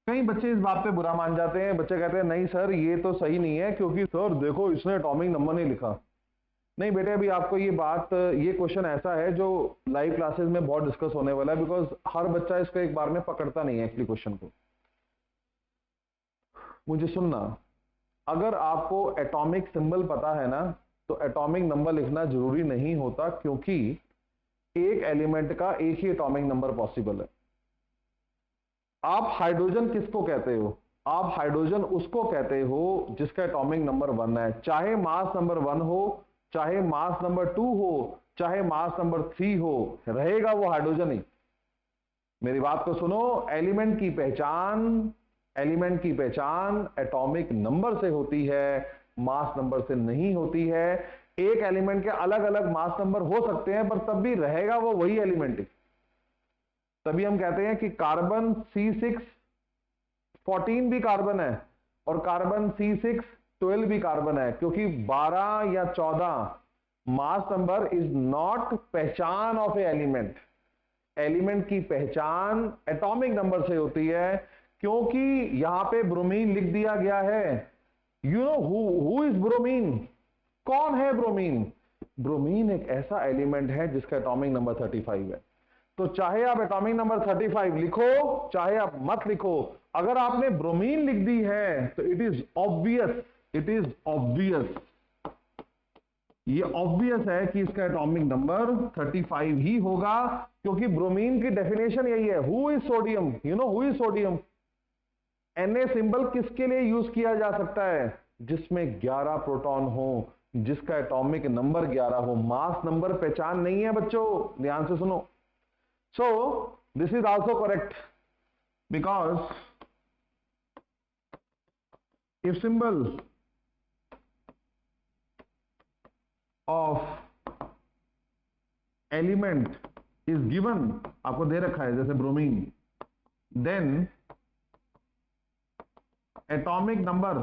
कई बच्चे इस बात पे बुरा मान जाते हैं, बच्चे कहते हैं नहीं सर ये तो सही नहीं है क्योंकि सर देखो इसने एटॉमिक नंबर नहीं लिखा। नहीं बेटे, अभी आपको ये क्वेश्चन ऐसा है जो लाइव क्लासेस में बहुत डिस्कस होने वाला है, बिकॉज हर बच्चा इसको एक बार में पकड़ता नहीं है एक्चुअली क्वेश्चन को। मुझे सुनना, अगर आपको एटॉमिक सिंबल पता है ना तो एटॉमिक नंबर लिखना जरूरी नहीं होता, क्योंकि एक एलिमेंट का एक ही एटॉमिक नंबर पॉसिबल है। आप हाइड्रोजन किसको कहते हो, आप हाइड्रोजन उसको कहते हो जिसका एटॉमिक नंबर 1 है, चाहे मास नंबर 1 हो, चाहे मास नंबर 2 हो, चाहे मास नंबर 3 हो, रहेगा वो हाइड्रोजन ही। मेरी बात को सुनो, एलिमेंट की पहचान एटॉमिक नंबर से होती है, मास नंबर से नहीं होती है। एक एलिमेंट के अलग अलग मास नंबर हो सकते हैं पर तब भी रहेगा वो वही एलिमेंट। तभी हम कहते हैं कि कार्बन C6 14 भी कार्बन है और कार्बन C6 12 भी कार्बन है, क्योंकि 12 या 14 मास नंबर इज नॉट पहचान ऑफ ए एलिमेंट। एलिमेंट की पहचान एटॉमिक नंबर से होती है, क्योंकि यहां पे ब्रोमीन लिख दिया गया है। You know who is bromine, कौन है ब्रोमीन? ब्रोमीन एक ऐसा एलिमेंट है जिसका एटॉमिक नंबर 35 है। तो चाहे आप एटॉमिक नंबर 35 लिखो चाहे आप मत लिखो, अगर आपने ब्रोमीन लिख दी है तो इट इज ऑब्वियस, ये ऑब्वियस है कि इसका एटॉमिक नंबर 35 ही होगा, क्योंकि ब्रोमीन की डेफिनेशन यही है। Who is sodium, you know who is sodium? Na symbol किसके लिए यूज किया जा सकता है? जिसमें 11 प्रोटॉन हो, जिसका एटॉमिक नंबर 11 हो। मास नंबर पहचान नहीं है बच्चों, ध्यान से सुनो। So this is also correct because if symbol of element is given, आपको दे रखा है जैसे bromine, then atomic number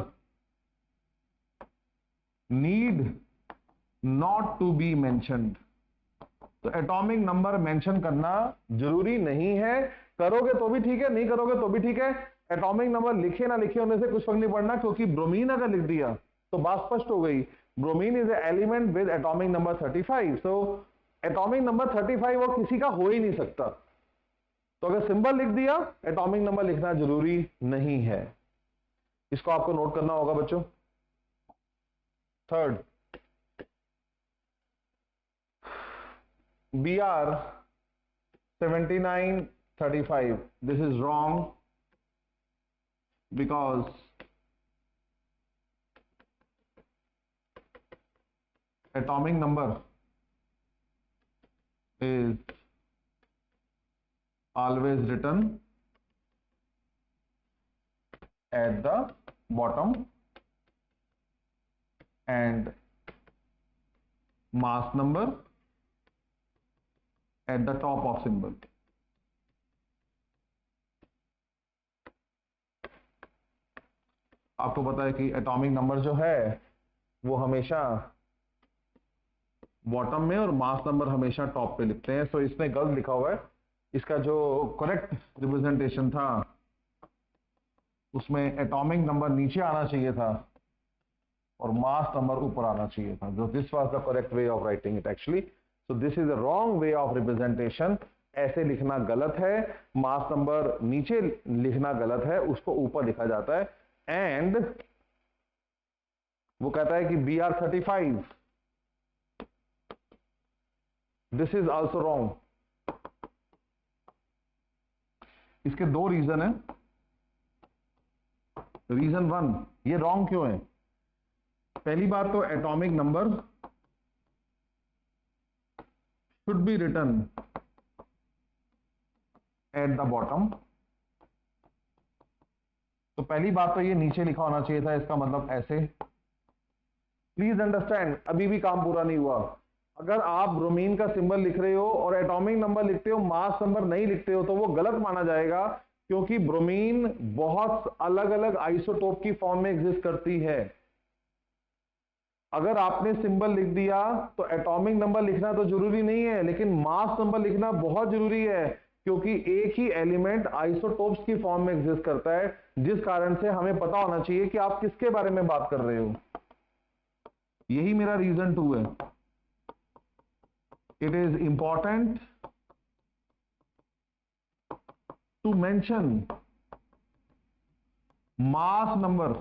need not to be mentioned. तो एटॉमिक नंबर मेंशन करना जरूरी नहीं है, करोगे तो भी ठीक है, नहीं करोगे तो भी ठीक है। एटॉमिक नंबर लिखे ना लिखे होने से कुछ फर्क नहीं पड़ना, क्योंकि ब्रोमीन अगर लिख दिया तो बात स्पष्ट हो गई। Bromine is element with atomic number 35, so atomic number 35 वो किसी का हो ही नहीं सकता। तो अगर सिंबल लिख दिया, एटॉमिक नंबर लिखना जरूरी नहीं है। इसको आपको नोट करना होगा बच्चों। Third, Br 7935, this is wrong because atomic number is always written at the bottom and mass number at the top of symbol. आपको पता है कि एटॉमिक नंबर जो है वो हमेशा बॉटम में और मास नंबर हमेशा टॉप पे लिखते हैं। सो इसमें गलत लिखा हुआ है। इसका जो करेक्ट रिप्रेजेंटेशन था उसमें एटॉमिक नंबर नीचे आना चाहिए था और मास नंबर ऊपर आना चाहिए था। जो this was the correct way of writing it actually. So this is the wrong way of representation. ऐसे लिखना गलत है, मास नंबर नीचे लिखना गलत है, उसको ऊपर लिखा जाता है। एंड वो कहता है कि Br35, this is also wrong. इसके दो रीजन है। रीजन वन, ये रॉन्ग क्यों है? पहली बात तो atomic number should be written at the bottom। तो पहली बात तो ये नीचे लिखा होना चाहिए था, इसका मतलब ऐसे। प्लीज अंडरस्टैंड, अभी भी काम पूरा नहीं हुआ। अगर आप ब्रोमीन का सिंबल लिख रहे हो और एटॉमिक नंबर लिखते हो, मास नंबर नहीं लिखते हो, तो वो गलत माना जाएगा, क्योंकि ब्रोमीन बहुत अलग अलग आइसोटोप की फॉर्म में एग्जिस्ट करती है। अगर आपने सिंबल लिख दिया तो एटॉमिक नंबर लिखना तो जरूरी नहीं है, लेकिन मास नंबर लिखना बहुत जरूरी है, क्योंकि एक ही एलिमेंट आइसोटोप्स की फॉर्म में एग्जिस्ट करता है, जिस कारण से हमें पता होना चाहिए कि आप किसके बारे में बात कर रहे हो। यही मेरा रीजन 2 है। It is important to mention mass number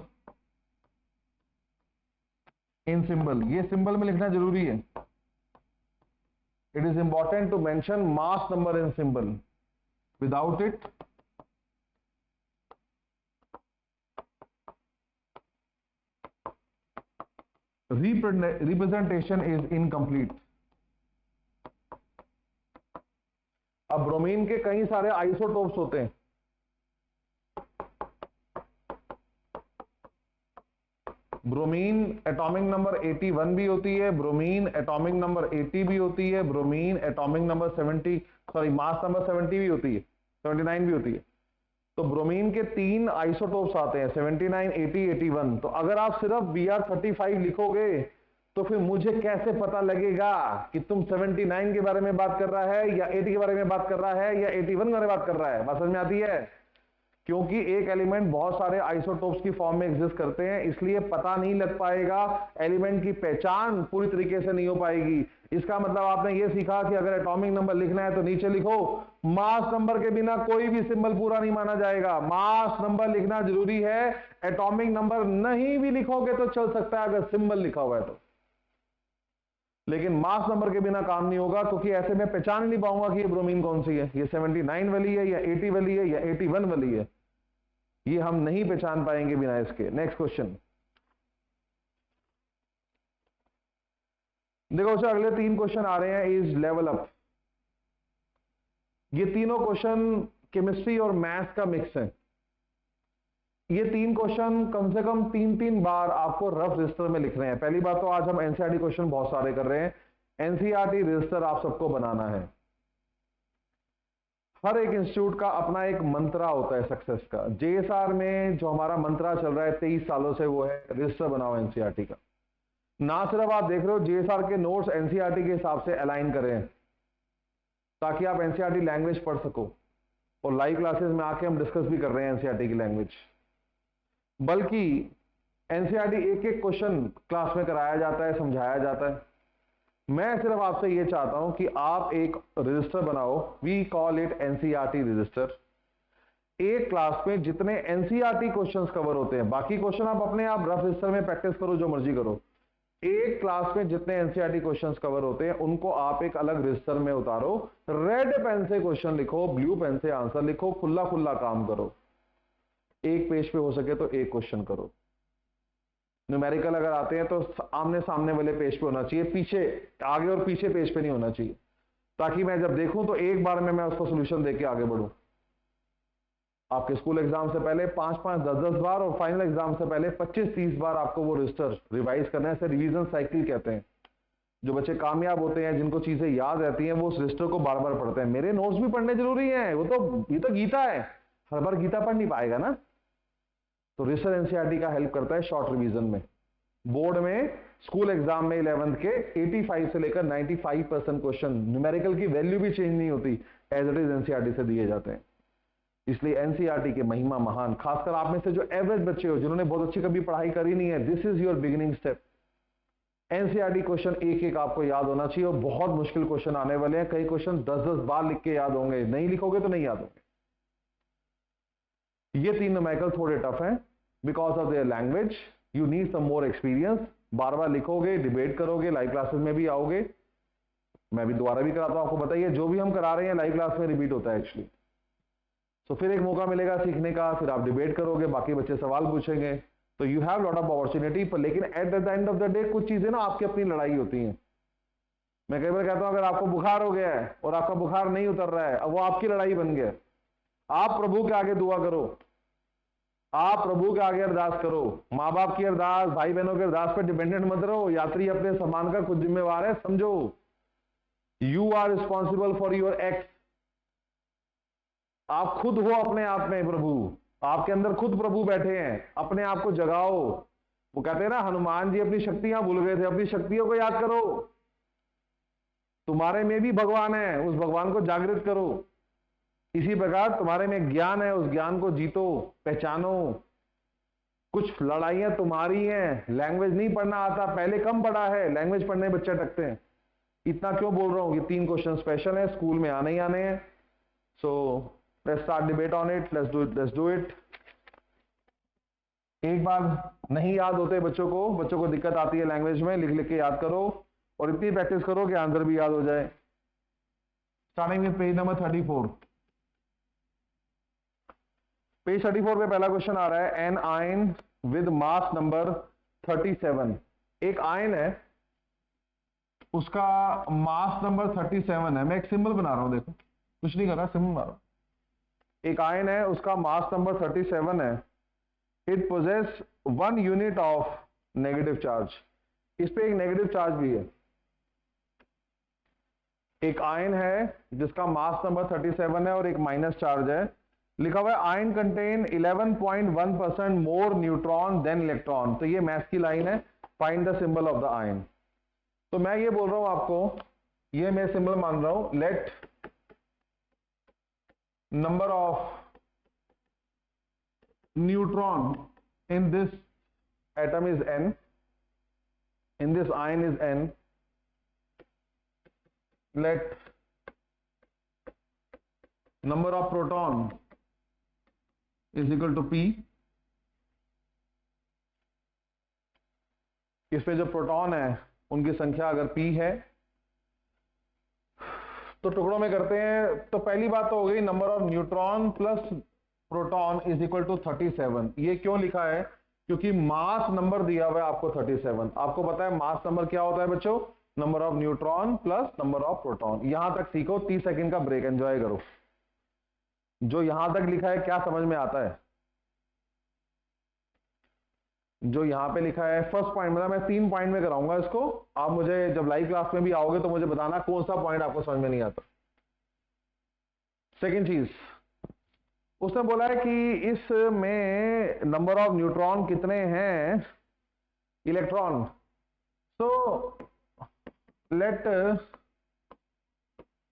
in symbol. ये सिंबल में लिखना जरूरी है। It is important to mention mass number in symbol, without it representation is incomplete. अब ब्रोमीन के कई सारे आइसोटोप्स होते हैं। ब्रोमीन एटॉमिक नंबर 81 भी होती है, ब्रोमीन एटॉमिक नंबर 80 भी होती है, bromine atomic number 70 mass number 70 भी होती है, 79 भी होती है। तो ब्रोमीन के 3 आइसोटोप्स आते हैं, 79, 80, 81। तो अगर आप सिर्फ Br35 लिखोगे तो फिर मुझे कैसे पता लगेगा कि तुम 79 के बारे में बात कर रहा है या 80 के बारे में बात कर रहा है या 81 के बारे में बात कर रहा है? बात समझ में आती है? क्योंकि एक एलिमेंट बहुत सारे आइसोटोप्स की फॉर्म में एग्जिस्ट करते हैं, इसलिए पता नहीं लग पाएगा, एलिमेंट की पहचान पूरी तरीके से नहीं हो पाएगी। इसका मतलब आपने ये सीखा कि अगर एटॉमिक नंबर लिखना है तो नीचे लिखो, मास नंबर के बिना कोई भी सिंबल पूरा नहीं माना जाएगा। मास नंबर लिखना जरूरी है। एटॉमिक नंबर नहीं भी लिखोगे तो चल सकता है अगर सिंबल लिखा हुआ है तो, लेकिन मास नंबर के बिना काम नहीं होगा, क्योंकि ऐसे में पहचान ही नहीं पाऊंगा कि ये ब्रोमीन कौन सी है, ये 79 वाली है या 80 वाली है या 81 वाली है। ये हम नहीं पहचान पाएंगे बिना इसके। नेक्स्ट क्वेश्चन देखो सर, अगले 3 क्वेश्चन आ रहे हैं इज लेवल अप। ये तीनों क्वेश्चन केमिस्ट्री और मैथ्स का मिक्स है। ये 3 क्वेश्चन कम से कम 3-3 बार आपको रफ रजिस्टर में लिख रहे हैं। पहली बात तो आज हम एनसीईआरटी क्वेश्चन बहुत सारे कर रहे हैं। एनसीईआरटी रजिस्टर आप सबको बनाना है। हर एक इंस्टीट्यूट का अपना एक मंत्रा होता है सक्सेस का। जेएसआर में जो हमारा मंत्रा चल रहा है 23 सालों से, वो है रजिस्टर बनाओ एनसीईआरटी का। ना सिर्फ आप देख रहे हो जेएसआर के नोट्स एनसीईआरटी के हिसाब से अलाइन करें ताकि आप एनसीईआरटी लैंग्वेज पढ़ सको, और लाइव क्लासेस में आके हम डिस्कस भी कर रहे हैं एनसीईआरटी की लैंग्वेज। बल्कि एनसीईआरटी एक एक क्वेश्चन क्लास में कराया जाता है, समझाया जाता है। मैं सिर्फ आपसे ये चाहता हूं कि आप एक रजिस्टर बनाओ, we call it NCERT register. एक क्लास में जितने एनसीईआरटी क्वेश्चंस कवर होते हैं, बाकी क्वेश्चन आप अपने आप रफ रजिस्टर में प्रैक्टिस करो, जो मर्जी करो। एक क्लास में जितने एनसीईआरटी क्वेश्चंस कवर होते हैं उनको आप एक अलग रजिस्टर में उतारो। रेड पेन से क्वेश्चन लिखो, ब्लू पेन से आंसर लिखो, खुला खुला काम करो। एक पेज पे हो सके तो एक क्वेश्चन करो। न्यूमेरिकल अगर आते हैं तो आमने सामने वाले पेज पे होना चाहिए, पीछे आगे और पीछे पेज पे नहीं होना चाहिए, ताकि मैं जब देखूं तो एक बार में मैं उसको सोल्यूशन देके आगे बढ़ूं। आपके स्कूल एग्जाम से पहले 5-5, 10-10 बार, और फाइनल एग्जाम से पहले 25-30 बार आपको वो रजिस्टर रिवाइज करना है। इसे रिवीजन साइकिल कहते हैं। जो बच्चे कामयाब होते हैं, जिनको चीजें याद रहती हैं, वो उस रजिस्टर को बार बार पढ़ते हैं। मेरे नोट्स भी पढ़ने जरूरी हैं, ये तो गीता है, हर बार गीता पढ़ नहीं पाएगा ना। तो रजिस्टर एनसीईआरटी का हेल्प करता है शॉर्ट रिवीजन में। बोर्ड में स्कूल एग्जाम में 11th के 85 से लेकर 95% क्वेश्चन, न्यूमेरिकल की वैल्यू भी चेंज नहीं होती, एज इट इज एनसीईआरटी से दिए जाते हैं। इसलिए एनसीईआरटी की महिमा महान। खासकर आप में से जो एवरेज बच्चे हो, जिन्होंने बहुत अच्छी कभी पढ़ाई करी नहीं है, this is your beginning step. NCERT question एक एक आपको याद होना चाहिए, और बहुत मुश्किल क्वेश्चन आने वाले हैं। कई क्वेश्चन 10-10 बार लिख के याद होंगे, नहीं लिखोगे तो नहीं याद होंगे। ये 3 न्यूमेरिकल थोड़े टफ हैं because of their language. You need some more experience. बार बार लिखोगे, डिबेट करोगे, लाइव क्लासेस में भी आओगे, मैं भी दोबारा भी कराता हूं। आपको बताइए, जो भी हम करा रहे हैं लाइव क्लास में रिपीट होता है एक्चुअली। तो फिर एक मौका मिलेगा सीखने का, फिर आप डिबेट करोगे, बाकी बच्चे सवाल पूछेंगे, तो you have lot of opportunity. पर लेकिन at the end of the day कुछ चीजें ना आपकी अपनी लड़ाई होती हैं। मैं कई बार कहता हूं, अगर आपको बुखार हो गया है और आपका बुखार नहीं उतर रहा है, अब वो आपकी लड़ाई बन गया। आप प्रभु के आगे दुआ करो, आप प्रभु के आगे अरदास करो। माँ बाप की अरदास, भाई बहनों की अरदास पर डिपेंडेंट मत रहो। यात्री अपने सामान का खुद जिम्मेवार है, समझो। You are responsible for your act. आप खुद हो अपने आप में प्रभु, आपके अंदर खुद प्रभु बैठे हैं। अपने आप को जगाओ। वो कहते हैं ना, हनुमान जी अपनी शक्तियां भूल गए थे, अपनी शक्तियों को याद करो। तुम्हारे में भी भगवान है, उस भगवान को जागृत करो। इसी प्रकार तुम्हारे में ज्ञान है, उस ज्ञान को जीतो, पहचानो। कुछ लड़ाइयां तुम्हारी हैं। लैंग्वेज नहीं पढ़ना आता, पहले कम पढ़ा है, लैंग्वेज पढ़ने बच्चे अटकते हैं। इतना क्यों बोल रहा हूं कि 3 क्वेश्चन स्पेशल है, स्कूल में आने ही आने हैं। So let's start debate on it, let's do it. एक बार नहीं याद होते बच्चों को दिक्कत आती है लैंग्वेज में, लिख लिख के याद करो, और इतनी प्रैक्टिस करो कि आंसर भी याद हो जाए। Starting with page number 34। Page 34 पे पहला क्वेश्चन आ रहा है, an ion with mass number 37। एक आयन है, उसका मास नंबर 37 है। मैं एक सिंबल बना रहा हूं, देखो कुछ नहीं कर रहा, सिंबल बना रहा हूं। एक आयन है, उसका मास नंबर 37 है। It possesses 1 unit of negative charge. इस पे एक नेगेटिव चार्ज भी है। एक आयन है जिसका मास नंबर 37 है और एक माइनस चार्ज है। लिखा हुआ है ion contain 11.1% more neutron than electron. तो ये मैथ्स की लाइन है, find the symbol of the ion. तो मैं ये बोल रहा हूं आपको, ये मैं सिंबल मान रहा हूं, late number of neutron in this atom is n, in this ion is n. Let number of proton is equal to p. इस पे जो प्रोटॉन है उनकी संख्या अगर p है तो टुकड़ों में करते हैं। तो पहली बात तो हो गई number of neutron plus proton is equal to 37। ये क्यों लिखा है? क्योंकि मास नंबर दिया हुआ है आपको 37। आपको पता है मास नंबर क्या होता है बच्चों? Number of neutron plus number of proton. यहां तक सीखो, 30 सेकंड का ब्रेक एंजॉय करो। जो यहां तक लिखा है क्या समझ में आता है? जो यहां पे लिखा है फर्स्ट पॉइंट, मतलब मैं 3 पॉइंट में कराऊंगा इसको। आप मुझे जब लाइव क्लास में भी आओगे तो मुझे बताना कौन सा पॉइंट आपको समझ में नहीं आता। सेकेंड चीज, उसने बोला है कि इसमें नंबर ऑफ न्यूट्रॉन कितने हैं, electron. So let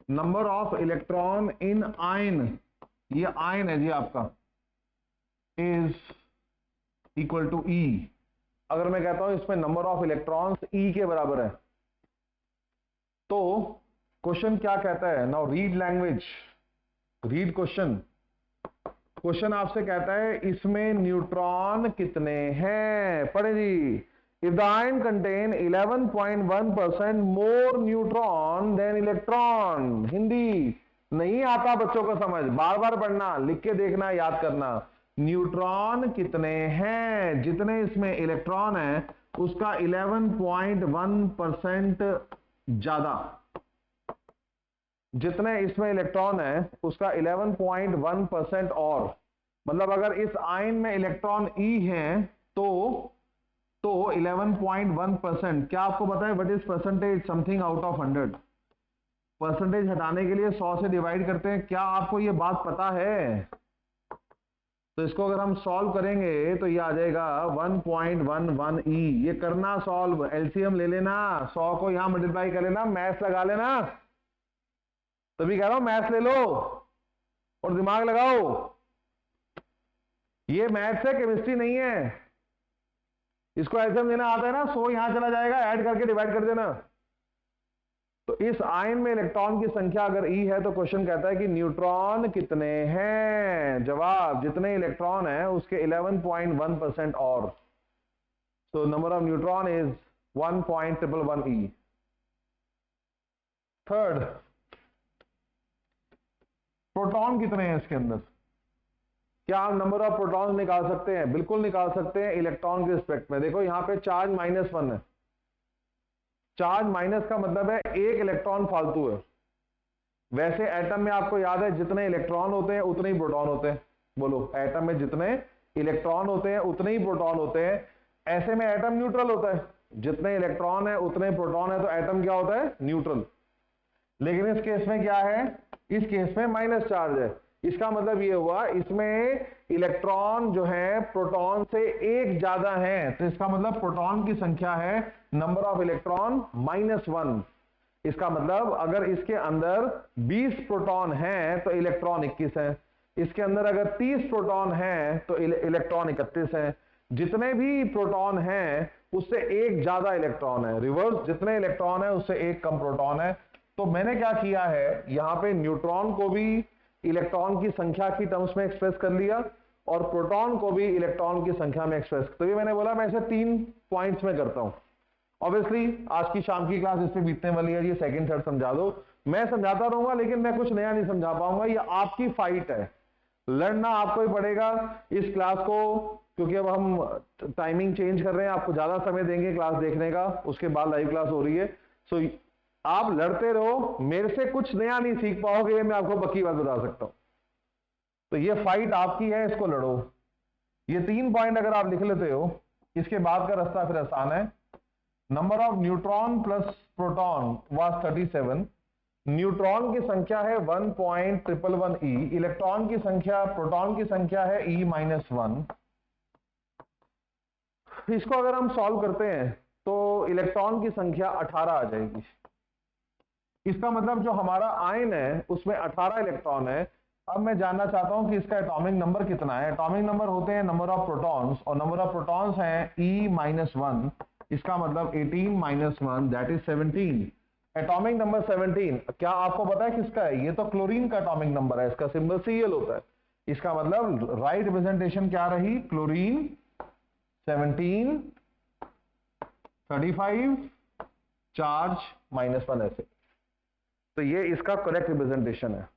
number of electron in ion, ये आयन है जी आपका, इज इक्वल टू ई। अगर मैं कहता हूं इसमें नंबर ऑफ इलेक्ट्रॉन्स ई के बराबर है, तो क्वेश्चन क्या कहता है? Now read language, read question. Question आपसे कहता है इसमें न्यूट्रॉन कितने हैं। पढ़े जी। If the ion contain 11.1% more neutron than electron. Hindi नहीं आता बच्चों को समझ, बार बार पढ़ना, लिख के देखना, याद करना। न्यूट्रॉन कितने हैं, जितने इसमें इलेक्ट्रॉन है उसका 11.1% ज्यादा। जितने इसमें इलेक्ट्रॉन है उसका 11.1% और, मतलब अगर इस आयन में इलेक्ट्रॉन ई है तो 11.1%। क्या आपको पता है what is percentage? Something out of 100। Percentage हटाने के लिए 100 से डिवाइड करते हैं। क्या आपको ये बात पता है? तो इसको अगर हम सॉल्व करेंगे तो ये आ जाएगा 1.11 ई। ये करना सॉल्व, एलसीएम ले लेना, 100 को यहां मल्टीप्लाई कर लेना, मैथ्स लगा लेना। तभी कह रहा हूं मैथ्स ले लो और दिमाग लगाओ। ये मैथ्स है, केमिस्ट्री नहीं है। इसको एलसीएम देना आता है ना, 100 यहां चला जाएगा, ऐड करके डिवाइड कर देना। तो इस आयन में इलेक्ट्रॉन की संख्या अगर ई है तो क्वेश्चन कहता है कि न्यूट्रॉन कितने हैं। जवाब, जितने इलेक्ट्रॉन है उसके 11.1% और। तो number of neutron is 1.111 E. Third, proton कितने हैं इसके अंदर? क्या हम नंबर ऑफ प्रोटॉन निकाल सकते हैं? बिल्कुल निकाल सकते हैं इलेक्ट्रॉन के रिस्पेक्ट में। देखो यहां पे चार्ज -1 है। चार्ज माइनस का मतलब है एक इलेक्ट्रॉन फालतू है। वैसे एटम में आपको याद है जितने इलेक्ट्रॉन होते हैं उतने ही प्रोटॉन होते हैं। बोलो, एटम में जितने इलेक्ट्रॉन होते हैं उतने ही प्रोटॉन होते हैं। ऐसे में एटम न्यूट्रल होता है, जितने इलेक्ट्रॉन है उतने प्रोटॉन है, तो एटम क्या होता है? न्यूट्रल। लेकिन इस केस में क्या है? इस केस में माइनस चार्ज है। इसका मतलब ये हुआ इसमें इलेक्ट्रॉन जो है प्रोटॉन से एक ज्यादा है, तो इसका मतलब प्रोटॉन की संख्या है नंबर ऑफ इलेक्ट्रॉन -1। इसका मतलब अगर इसके अंदर 20 प्रोटॉन हैं तो इलेक्ट्रॉन 21 है। इसके अंदर अगर 30 प्रोटॉन हैं तो इलेक्ट्रॉन 31 है। जितने भी प्रोटॉन हैं उससे एक ज्यादा इलेक्ट्रॉन है, रिवर्स, जितने इलेक्ट्रॉन है उससे एक कम प्रोटॉन है। तो मैंने क्या किया है, यहां पे न्यूट्रॉन को भी इलेक्ट्रॉन की संख्या की टर्म्स में एक्सप्रेस कर लिया और प्रोटॉन को भी इलेक्ट्रॉन की संख्या में एक्सप्रेस। तो ये मैंने बोला मैं इसे 3 पॉइंट्स में करता हूं। ऑब्वियसली आज की शाम की क्लास इस पे बीतने वाली है, ये सेकंड थर्ड समझा दो। मैं समझाता रहूंगा लेकिन मैं कुछ नया नहीं समझा पाऊंगा। ये आपकी फाइट है, लड़ना आपको ही पड़ेगा इस क्लास को, क्योंकि अब हम टाइमिंग चेंज कर रहे हैं, आपको ज्यादा समय देंगे क्लास देखने का, उसके बाद लाइव क्लास हो रही है। सो आप लड़ते रहो, मेरे से कुछ नया नहीं सीख पाओगे, मैं आपको पक्की बात बता सकता हूं। तो ये फाइट आपकी है, इसको लड़ो। ये 3 पॉइंट अगर आप लिख लेते हो, इसके बाद का रास्ता फिर आसान है। Number of neutron plus proton was 37। Neutron की संख्या है 1.111 ई। इलेक्ट्रॉन की संख्या, प्रोटॉन की संख्या है E-1। इसको अगर हम सॉल्व करते हैं तो इलेक्ट्रॉन की संख्या 18 आ जाएगी। इसका मतलब जो हमारा आयन है उसमें 18 इलेक्ट्रॉन है। अब मैं जानना चाहता हूं कि इसका एटॉमिक नंबर कितना है। एटॉमिक नंबर होते हैं नंबर ऑफ प्रोटॉन्स, और नंबर ऑफ प्रोटॉन्स हैं E-1। इसका मतलब 18 - 1 दैट इज 17। एटॉमिक नंबर 17 क्या आपको पता है किसका है? ये तो क्लोरीन का एटॉमिक नंबर है, इसका सिंबल Cl होता है। इसका मतलब राइट रिप्रेजेंटेशन क्या रही? क्लोरीन 17, 35, चार्ज -1 ऐसे। तो ये इसका करेक्ट रिप्रेजेंटेशन है।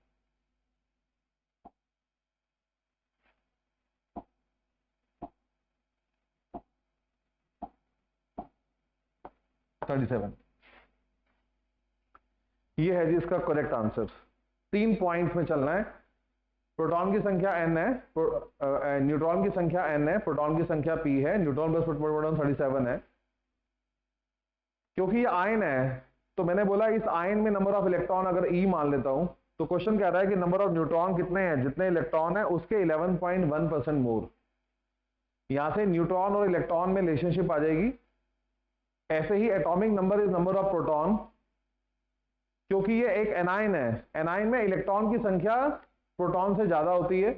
37। ये है जी इसका करेक्ट आंसर। 3 पॉइंट्स में चलना है। प्रोटॉन की संख्या n है, न्यूट्रॉन की संख्या n है, प्रोटॉन की संख्या p है, न्यूट्रॉन प्लस प्रोटॉन 37 है। क्योंकि ये आयन है तो मैंने बोला इस आयन में नंबर ऑफ इलेक्ट्रॉन अगर e मान लेता हूं तो क्वेश्चन कह रहा है कि नंबर ऑफ न्यूट्रॉन कितने हैं, जितने इलेक्ट्रॉन है उसके 11.1% मोर। यहां से न्यूट्रॉन और इलेक्ट्रॉन में रिलेशनशिप आ जाएगी। ऐसे ही atomic number is number of proton, क्योंकि ये एक एनाइन है, एनाइन में इलेक्ट्रॉन की संख्या प्रोटॉन से ज्यादा होती है।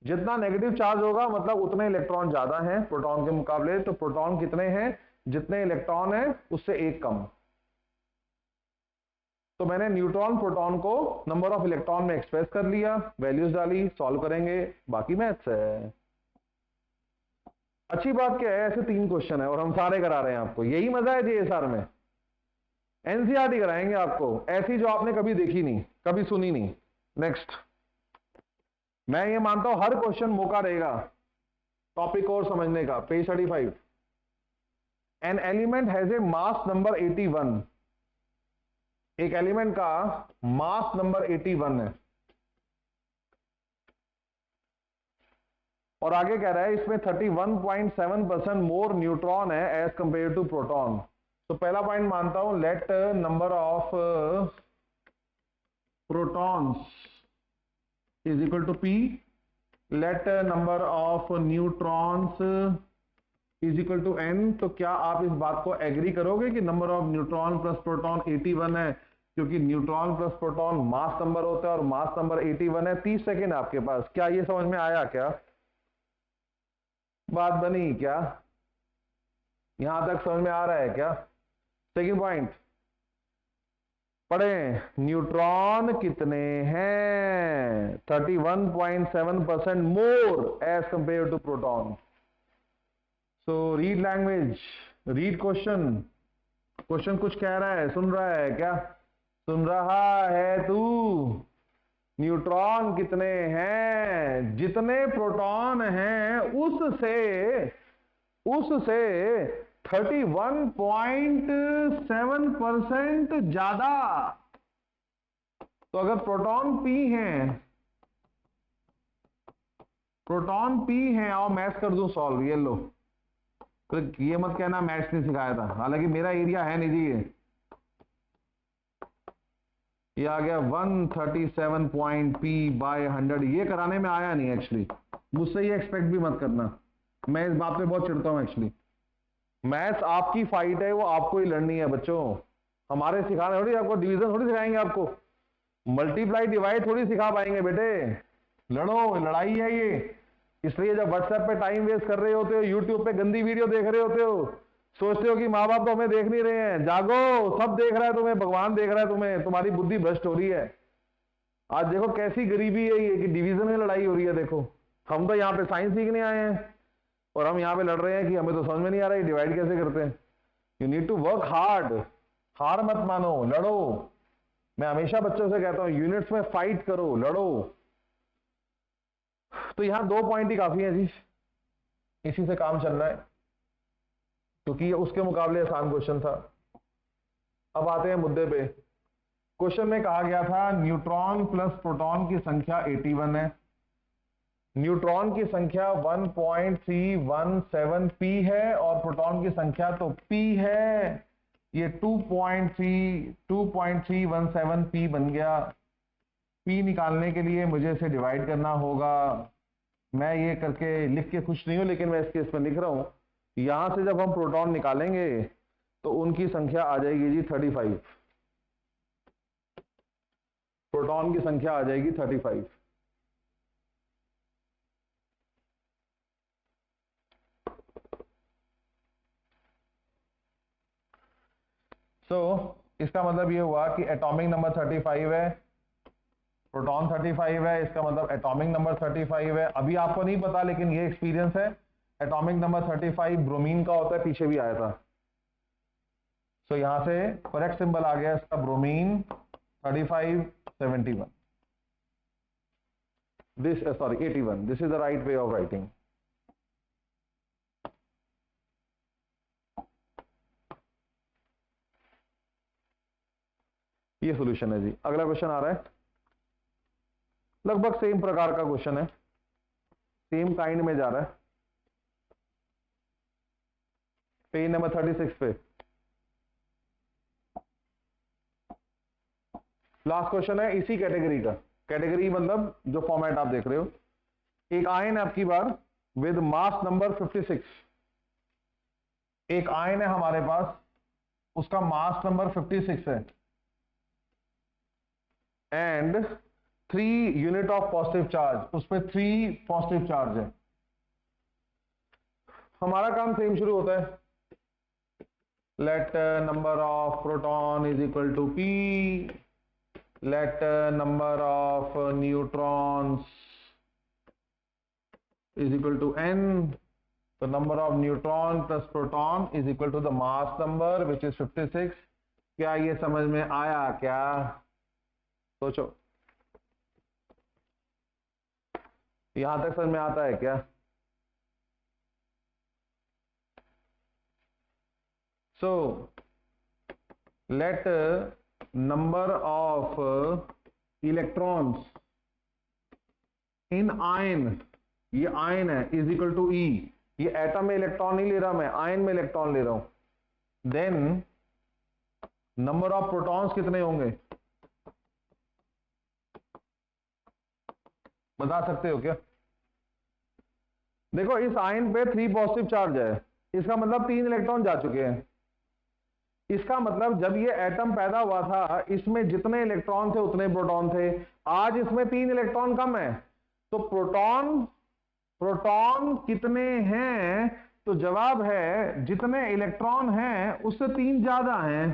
जितना नेगेटिव चार्ज होगा मतलब उतने इलेक्ट्रॉन ज्यादा हैं प्रोटॉन के मुकाबले। तो प्रोटॉन कितने हैं, जितने इलेक्ट्रॉन है उससे एक कम। तो मैंने न्यूट्रॉन प्रोटॉन को नंबर ऑफ इलेक्ट्रॉन में एक्सप्रेस कर लिया, वैल्यूज डाली, सॉल्व करेंगे, बाकी मैथ्स है। अच्छी बात क्या है, ऐसे 3 क्वेश्चन है और हम सारे करा रहे हैं आपको। यही मजा है जीएसआर में, एनसीईआरटी कराएंगे आपको, ऐसी जो आपने कभी देखी नहीं, कभी सुनी नहीं। नेक्स्ट, मैं ये मानता हूं हर क्वेश्चन मौका रहेगा टॉपिक और समझने का। Page 35, an element has a mass number 81। एक एलिमेंट का मास नंबर 81 है और आगे कह रहा है इसमें 31.7% मोर न्यूट्रॉन है एज कंपेयर टू प्रोटॉन। तो पहला पॉइंट मानता हूं, let number of protons is equal to P, let number of neutrons is equal to N. तो क्या आप इस बात को एग्री करोगे कि number of neutron plus proton 81 है, क्योंकि neutron plus proton mass number होता है और मास नंबर 81 है। 30 सेकेंड आपके पास। क्या ये समझ में आया, क्या बात बनी, क्या यहां तक समझ में आ रहा है क्या? सेकेंड पॉइंट पढ़ें, न्यूट्रॉन कितने हैं, 31.7% more as compared to proton. So read language, read question. Question कुछ कह रहा है, सुन रहा है क्या? सुन रहा है तू? न्यूट्रॉन कितने हैं, जितने प्रोटॉन हैं उससे 31.7% ज्यादा। तो अगर प्रोटॉन पी हैं, और मैथ्स कर दूं सॉल्व, ये लो। तो ये मत कहना मैथ्स नहीं सिखाया था, हालांकि मेरा एरिया है नहीं जी। ये आ गया 137 पॉइंट पी बाय 100। ये कराने में आया नहीं एक्चुअली, मुझसे ये एक्सपेक्ट भी मत करना, मैं इस बात पे बहुत चिढ़ता हूं एक्चुअली। मैथ्स आपकी फाइट है, वो आपको ही लड़नी है बच्चों। हमारे सिखाने थोड़ी, आपको डिवीजन थोड़ी सिखाएंगे, आपको मल्टीप्लाई डिवाइड थोड़ी सिखा पाएंगे बेटे। लड़ो, लड़ाई है ये। इसलिए जब व्हाट्सएप पे टाइम वेस्ट कर रहे होते हो, यूट्यूब पे गंदी वीडियो देख रहे होते हो, सोचते हो कि माँ बाप तो हमें देख नहीं रहे हैं, जागो, सब देख रहा है तुम्हें, भगवान देख रहा है तुम्हें, तुम्हारी बुद्धि भ्रष्ट हो रही है। आज देखो कैसी गरीबी है ये कि डिवीजन में लड़ाई हो रही है। देखो हम तो यहाँ पे साइंस सीखने आए हैं और हम यहाँ पे लड़ रहे हैं कि हमें तो समझ में नहीं आ रहा है डिवाइड कैसे करते हैं। You need to work hard, हार मत मानो, लड़ो। मैं हमेशा बच्चों से कहता हूं यूनिट्स में फाइट करो, लड़ो। तो यहां 2 पॉइंट ही काफी है जी, इसी से काम चल रहा है, क्योंकि ये उसके मुकाबले आसान क्वेश्चन था। अब आते हैं मुद्दे पे। क्वेश्चन में कहा गया था न्यूट्रॉन प्लस प्रोटॉन की संख्या 81 है, न्यूट्रॉन की संख्या 1.317 पी है और प्रोटॉन की संख्या तो पी है, ये 2.317 पी बन गया। पी निकालने के लिए मुझे इसे डिवाइड करना होगा। मैं ये करके लिख के खुश नहीं हूं, लेकिन मैं इसके इसमें लिख रहा हूं। यहां से जब हम प्रोटॉन निकालेंगे तो उनकी संख्या आ जाएगी जी 35। प्रोटॉन की संख्या आ जाएगी 35। इसका मतलब ये हुआ कि एटॉमिक नंबर 35 है, प्रोटॉन 35 है, इसका मतलब एटॉमिक नंबर 35 है। अभी आपको नहीं पता लेकिन ये एक्सपीरियंस है, एटॉमिक नंबर 35 ब्रोमीन का होता है, पीछे भी आया था। यहां से करेक्ट सिंबल आ गया इसका bromine 3571। This sorry 81, this is the right way of writing. ये सॉल्यूशन है जी। अगला क्वेश्चन आ रहा है, लगभग सेम प्रकार का क्वेश्चन है, सेम काइंड में जा रहा है। पेज नंबर 36 पे लास्ट क्वेश्चन है इसी कैटेगरी का। कैटेगरी मतलब जो फॉर्मेट आप देख रहे हो, एक आयन है आपकी बार विद मास नंबर 56। एक आयन है हमारे पास, उसका मास नंबर 56 है and 3 unit of positive charge, उस पर 3 पॉजिटिव चार्ज है। हमारा काम सेम शुरू होता है, let number of proton is equal to P, let number of neutrons is equal to n, so number of neutron plus proton is equal to the mass number which is 56। क्या ये समझ में आया क्या? सोचो, यहां तक समझ में आता है क्या? so let number of electrons in ion, ये आयन है, इज इक्वल टू ई, ये एटम में इलेक्ट्रॉन नहीं ले रहा मैं, आयन में इलेक्ट्रॉन ले रहा हूं। देन नंबर ऑफ प्रोटॉन्स कितने होंगे बता सकते हो क्या? देखो इस आयन पे 3 पॉजिटिव चार्ज है, इसका मतलब 3 इलेक्ट्रॉन जा चुके हैं। इसका मतलब जब ये एटम पैदा हुआ था इसमें जितने इलेक्ट्रॉन थे उतने प्रोटॉन थे। आज इसमें 3 इलेक्ट्रॉन कम है, तो प्रोटॉन प्रोटॉन कितने हैं? तो जवाब है जितने इलेक्ट्रॉन हैं उससे 3 ज्यादा हैं।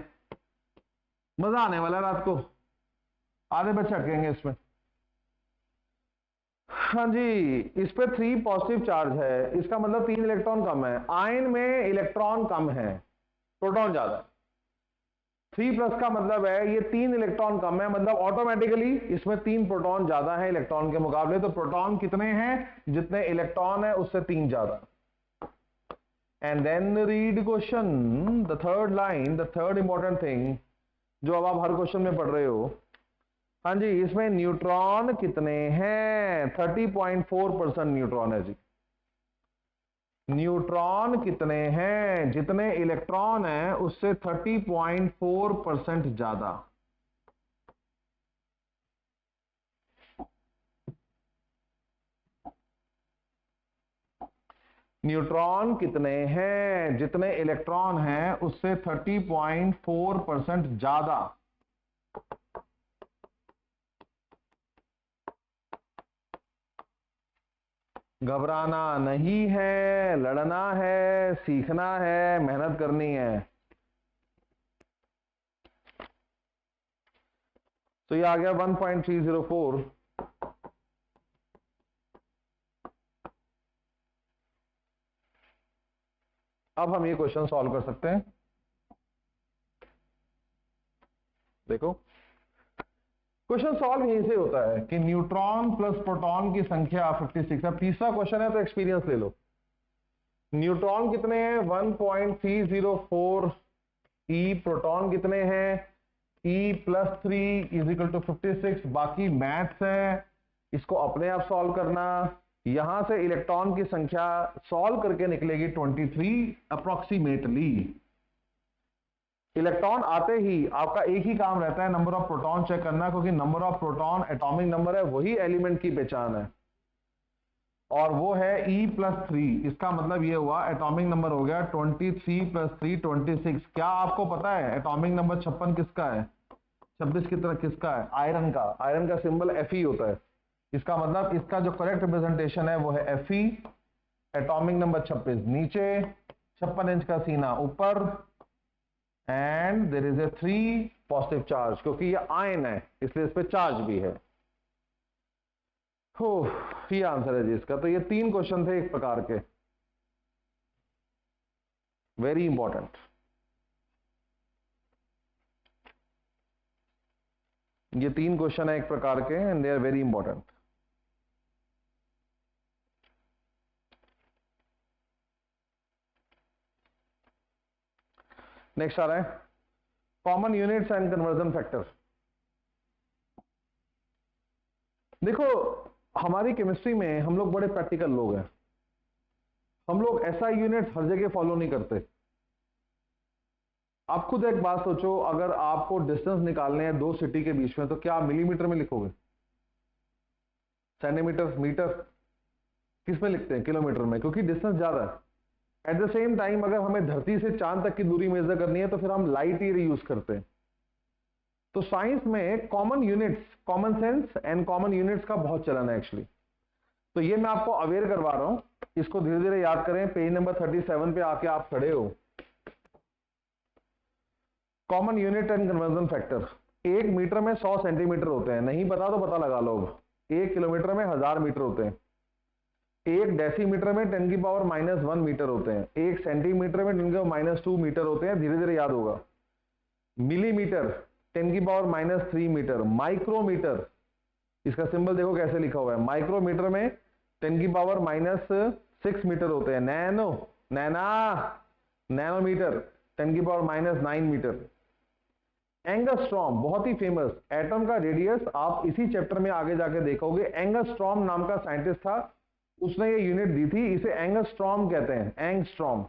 मजा आने वाला है रात को, आधे बच्चे अटकेंगे इसमें। हाँ जी, इस पे 3 पॉजिटिव चार्ज है, इसका मतलब 3 इलेक्ट्रॉन कम है। आयन में इलेक्ट्रॉन कम है, प्रोटॉन ज्यादा है। 3 प्लस का मतलब है ये 3 इलेक्ट्रॉन कम है, मतलब ऑटोमेटिकली इसमें 3 प्रोटॉन ज्यादा है इलेक्ट्रॉन के मुकाबले। तो प्रोटॉन कितने हैं? जितने इलेक्ट्रॉन है उससे 3 ज्यादा। And then read question, the third line, the third important thing जो अब आप हर क्वेश्चन में पढ़ रहे हो। हाँ जी, इसमें न्यूट्रॉन कितने हैं? 30.4% न्यूट्रॉन है जी। न्यूट्रॉन कितने हैं? जितने इलेक्ट्रॉन हैं उससे 30.4% ज्यादा। न्यूट्रॉन कितने हैं? जितने इलेक्ट्रॉन हैं उससे 30.4% ज्यादा। घबराना नहीं है, लड़ना है, सीखना है, मेहनत करनी है। तो ये आ गया 1.304। अब हम ये क्वेश्चन सॉल्व कर सकते हैं। देखो क्वेश्चन सॉल्व यहीं से होता है कि न्यूट्रॉन प्लस प्रोटॉन की संख्या 56। अब तीसरा क्वेश्चन है तो एक्सपीरियंस ले लो। न्यूट्रॉन कितने हैं? 1.304 ई। प्रोटॉन कितने हैं? E plus 3 is equal to 56। बाकी मैथ्स है, इसको अपने आप सॉल्व करना। यहां से इलेक्ट्रॉन की संख्या सॉल्व करके निकलेगी 23 अप्रोक्सीमेटली। इलेक्ट्रॉन आते ही आपका एक ही काम रहता है, नंबर ऑफ प्रोटॉन चेक करना, क्योंकि number of proton atomic number है, वही एलिमेंट की पहचान है और वो है E प्लस 3। इसका मतलब ये हुआ एटॉमिक नंबर हो गया 23 प्लस 3 26। क्या आपको पता है एटॉमिक नंबर 56 किसका है? 26 की तरह किसका है? आयरन का। आयरन का सिंबल Fe होता है। इसका मतलब इसका जो करेक्ट रिप्रेजेंटेशन है वो है Fe। एटॉमिक नंबर 26 नीचे, 56 इंच का सीना ऊपर, and there is a 3 positive charge, क्योंकि ये आयन है इसलिए इस पे चार्ज भी है। हो, ये आंसर है जी इसका। तो ये 3 क्वेश्चन थे एक प्रकार के, वेरी इंपॉर्टेंट। ये 3 क्वेश्चन है एक प्रकार के and they are very important. Next आ रहा है common units and conversion factor. देखो, हमारी केमिस्ट्री में हम लोग बड़े प्रैक्टिकल लोग हैं। हम लोग ऐसा यूनिट हर जगह फॉलो नहीं करते। आप खुद एक बात सोचो, अगर आपको डिस्टेंस निकालने हैं दो सिटी के बीच में, तो क्या आप मिलीमीटर में लिखोगे, सेंटीमीटर, मीटर? किस में लिखते हैं? किलोमीटर में, क्योंकि डिस्टेंस ज्यादा है। एट द सेम टाइम अगर हमें धरती से चांद तक की दूरी मेजर करनी है तो फिर हम लाइट ईयर यूज करते हैं। तो साइंस में common units, common sense and common units का बहुत चलन है एक्चुअली। तो ये मैं आपको अवेयर करवा रहा हूं, इसको धीरे धीरे याद करें। पेज नंबर 37 पे आके आप खड़े हो। Common unit and conversion factor. 1 metre में 100 सेंटीमीटर होते हैं, नहीं पता तो पता लगा लो। 1 किलोमीटर में 1000 मीटर होते हैं। 1 डेसीमीटर में 10⁻⁻1 मीटर होते हैं। 1 सेंटीमीटर में 10⁻2 मीटर होते हैं। धीरे धीरे याद होगा। Millimetre 10⁻3 metre. माइक्रोमीटर, इसका सिंबल देखो कैसे लिखा हुआ है। माइक्रोमीटर में 10⁻6 मीटर होते हैं। नैनो, नैना, नैनोमीटर 10⁻9 मीटर। एंगस्ट्रॉम बहुत ही फेमस, एटम का रेडियस आप इसी चैप्टर में आगे जाके देखोगे। एंगस्ट्रॉम नाम का साइंटिस्ट था, उसने ये यूनिट दी थी। इसे एंगस्ट्रॉम कहते हैं, एंगस्ट्रॉम।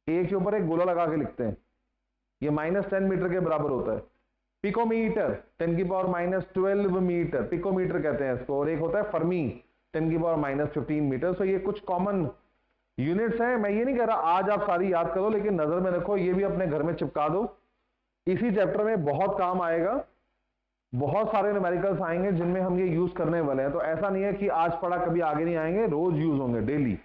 एक के ऊपर एक गोला लगा के लिखते हैं। ये -10 मीटर के बराबर होता है। पिकोमीटर 10⁻12 मीटर, पिकोमीटर कहते हैं इसको। और एक होता है फर्मी 10⁻15 मीटर। तो ये कुछ कॉमन यूनिट्स हैं। मैं ये नहीं कह रहा आज आप सारी याद करो, लेकिन नजर में रखो, ये भी अपने घर में चिपका दो। इसी चैप्टर में बहुत काम आएगा। बहुत सारे न्यूमेरिकल्स आएंगे जिनमें हम ये यूज करने वाले हैं। तो ऐसा नहीं है कि आज पढ़ा कभी आगे नहीं आएंगे, रोज यूज होंगे, डेली।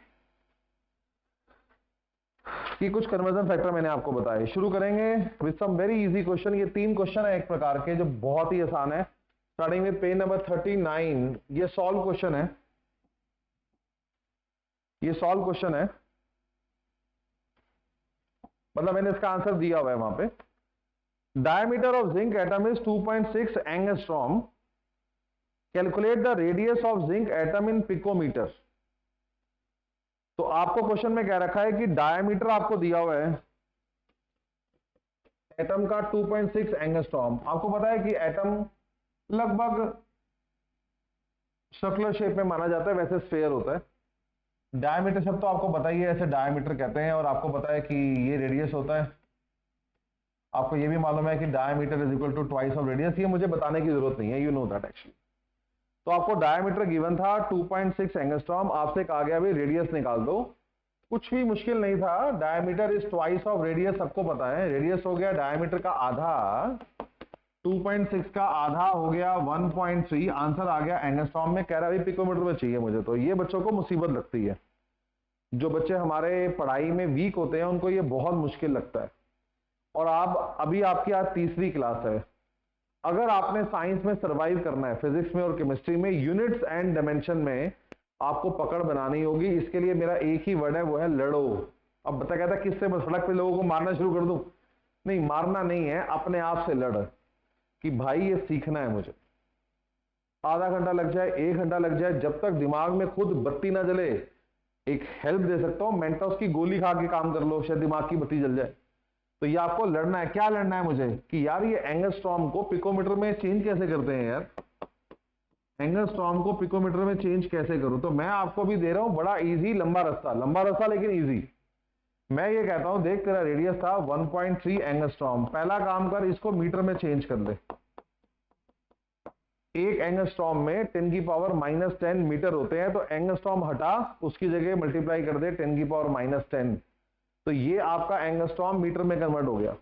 ये कुछ कन्वर्जन फैक्टर मैंने आपको बताए। शुरू करेंगे with some very easy question. ये 3 क्वेश्चन है एक प्रकार के, जो बहुत ही आसान है। स्टार्टिंग में पेज नंबर 39। ये सॉल्व क्वेश्चन है, ये सॉल्व क्वेश्चन है, मतलब मैंने इसका आंसर दिया हुआ है वहां पे। Diameter of zinc atom is 2.6 angstrom. Calculate the radius of zinc atom in picometre. तो आपको क्वेश्चन में कह रखा है कि डायमीटर आपको दिया हुआ है एटम का 2.6 एंगस्ट्रॉम। आपको पता है कि एटम लगभग सर्कुलर शेप में माना जाता है, वैसे स्फेयर होता है। डायमीटर शब्द तो आपको पता ही है, ऐसे डायमीटर कहते हैं। और आपको पता है कि ये रेडियस होता है। आपको ये भी मालूम है कि diameter is equal to twice of radius. ये मुझे बताने की जरूरत नहीं है, यू नो दैट एक्चुअली। तो आपको डायमीटर गिवन था 2.6 एंगस्ट्रॉम। आपसे कहा गया भाई रेडियस निकाल दो। कुछ भी मुश्किल नहीं था। Diameter is twice of radius, सबको पता है। रेडियस हो गया डायमीटर का आधा, 2.6 का आधा हो गया 1.3। आंसर आ गया एंगस्ट्रॉम में। कह रहा है पिकोमीटर में चाहिए मुझे। तो ये बच्चों को मुसीबत लगती है। जो बच्चे हमारे पढ़ाई में वीक होते हैं उनको ये बहुत मुश्किल लगता है। और आप अभी, आपकी आज तीसरी क्लास है। अगर आपने साइंस में सरवाइव करना है, फिजिक्स में और केमिस्ट्री में, यूनिट्स एंड डायमेंशन में आपको पकड़ बनानी होगी। इसके लिए मेरा एक ही वर्ड है, वो है लड़ो। अब बता कहता किससे मैं सड़क पे लोगों को मारना शुरू कर दूं? नहीं, मारना नहीं है, अपने आप से लड़ कि भाई ये सीखना है मुझे। आधा घंटा लग जाए, 1 घंटा लग जाए, जब तक दिमाग में खुद बत्ती ना जले। एक हेल्प दे सकता हूं, मेंटोस की गोली खा के काम कर लो, शायद दिमाग की बत्ती जल जाए। तो ये आपको लड़ना है। क्या लड़ना है मुझे कि यार ये एंगस्ट्रॉम को पिकोमीटर में चेंज कैसे करते हैं यार। एंगस्ट्रॉम को पिकोमीटर में चेंज कैसे करूं? तो मैं आपको भी दे रहा हूं बड़ा इजी लंबा रास्ता, लंबा रास्ता लेकिन इजी। मैं ये कहता हूं, देख तेरा रेडियस था 1.3 एंगस्ट्रॉम। पहला काम कर, इसको मीटर में चेंज कर दे। एक एंगस्ट्रॉम में 10⁻10 मीटर होते हैं। तो एंगस्ट्रॉम हटा, उसकी जगह मल्टीप्लाई कर दे 10⁻10। तो ये आपका एंगस्ट्रॉम मीटर में कन्वर्ट हो गया।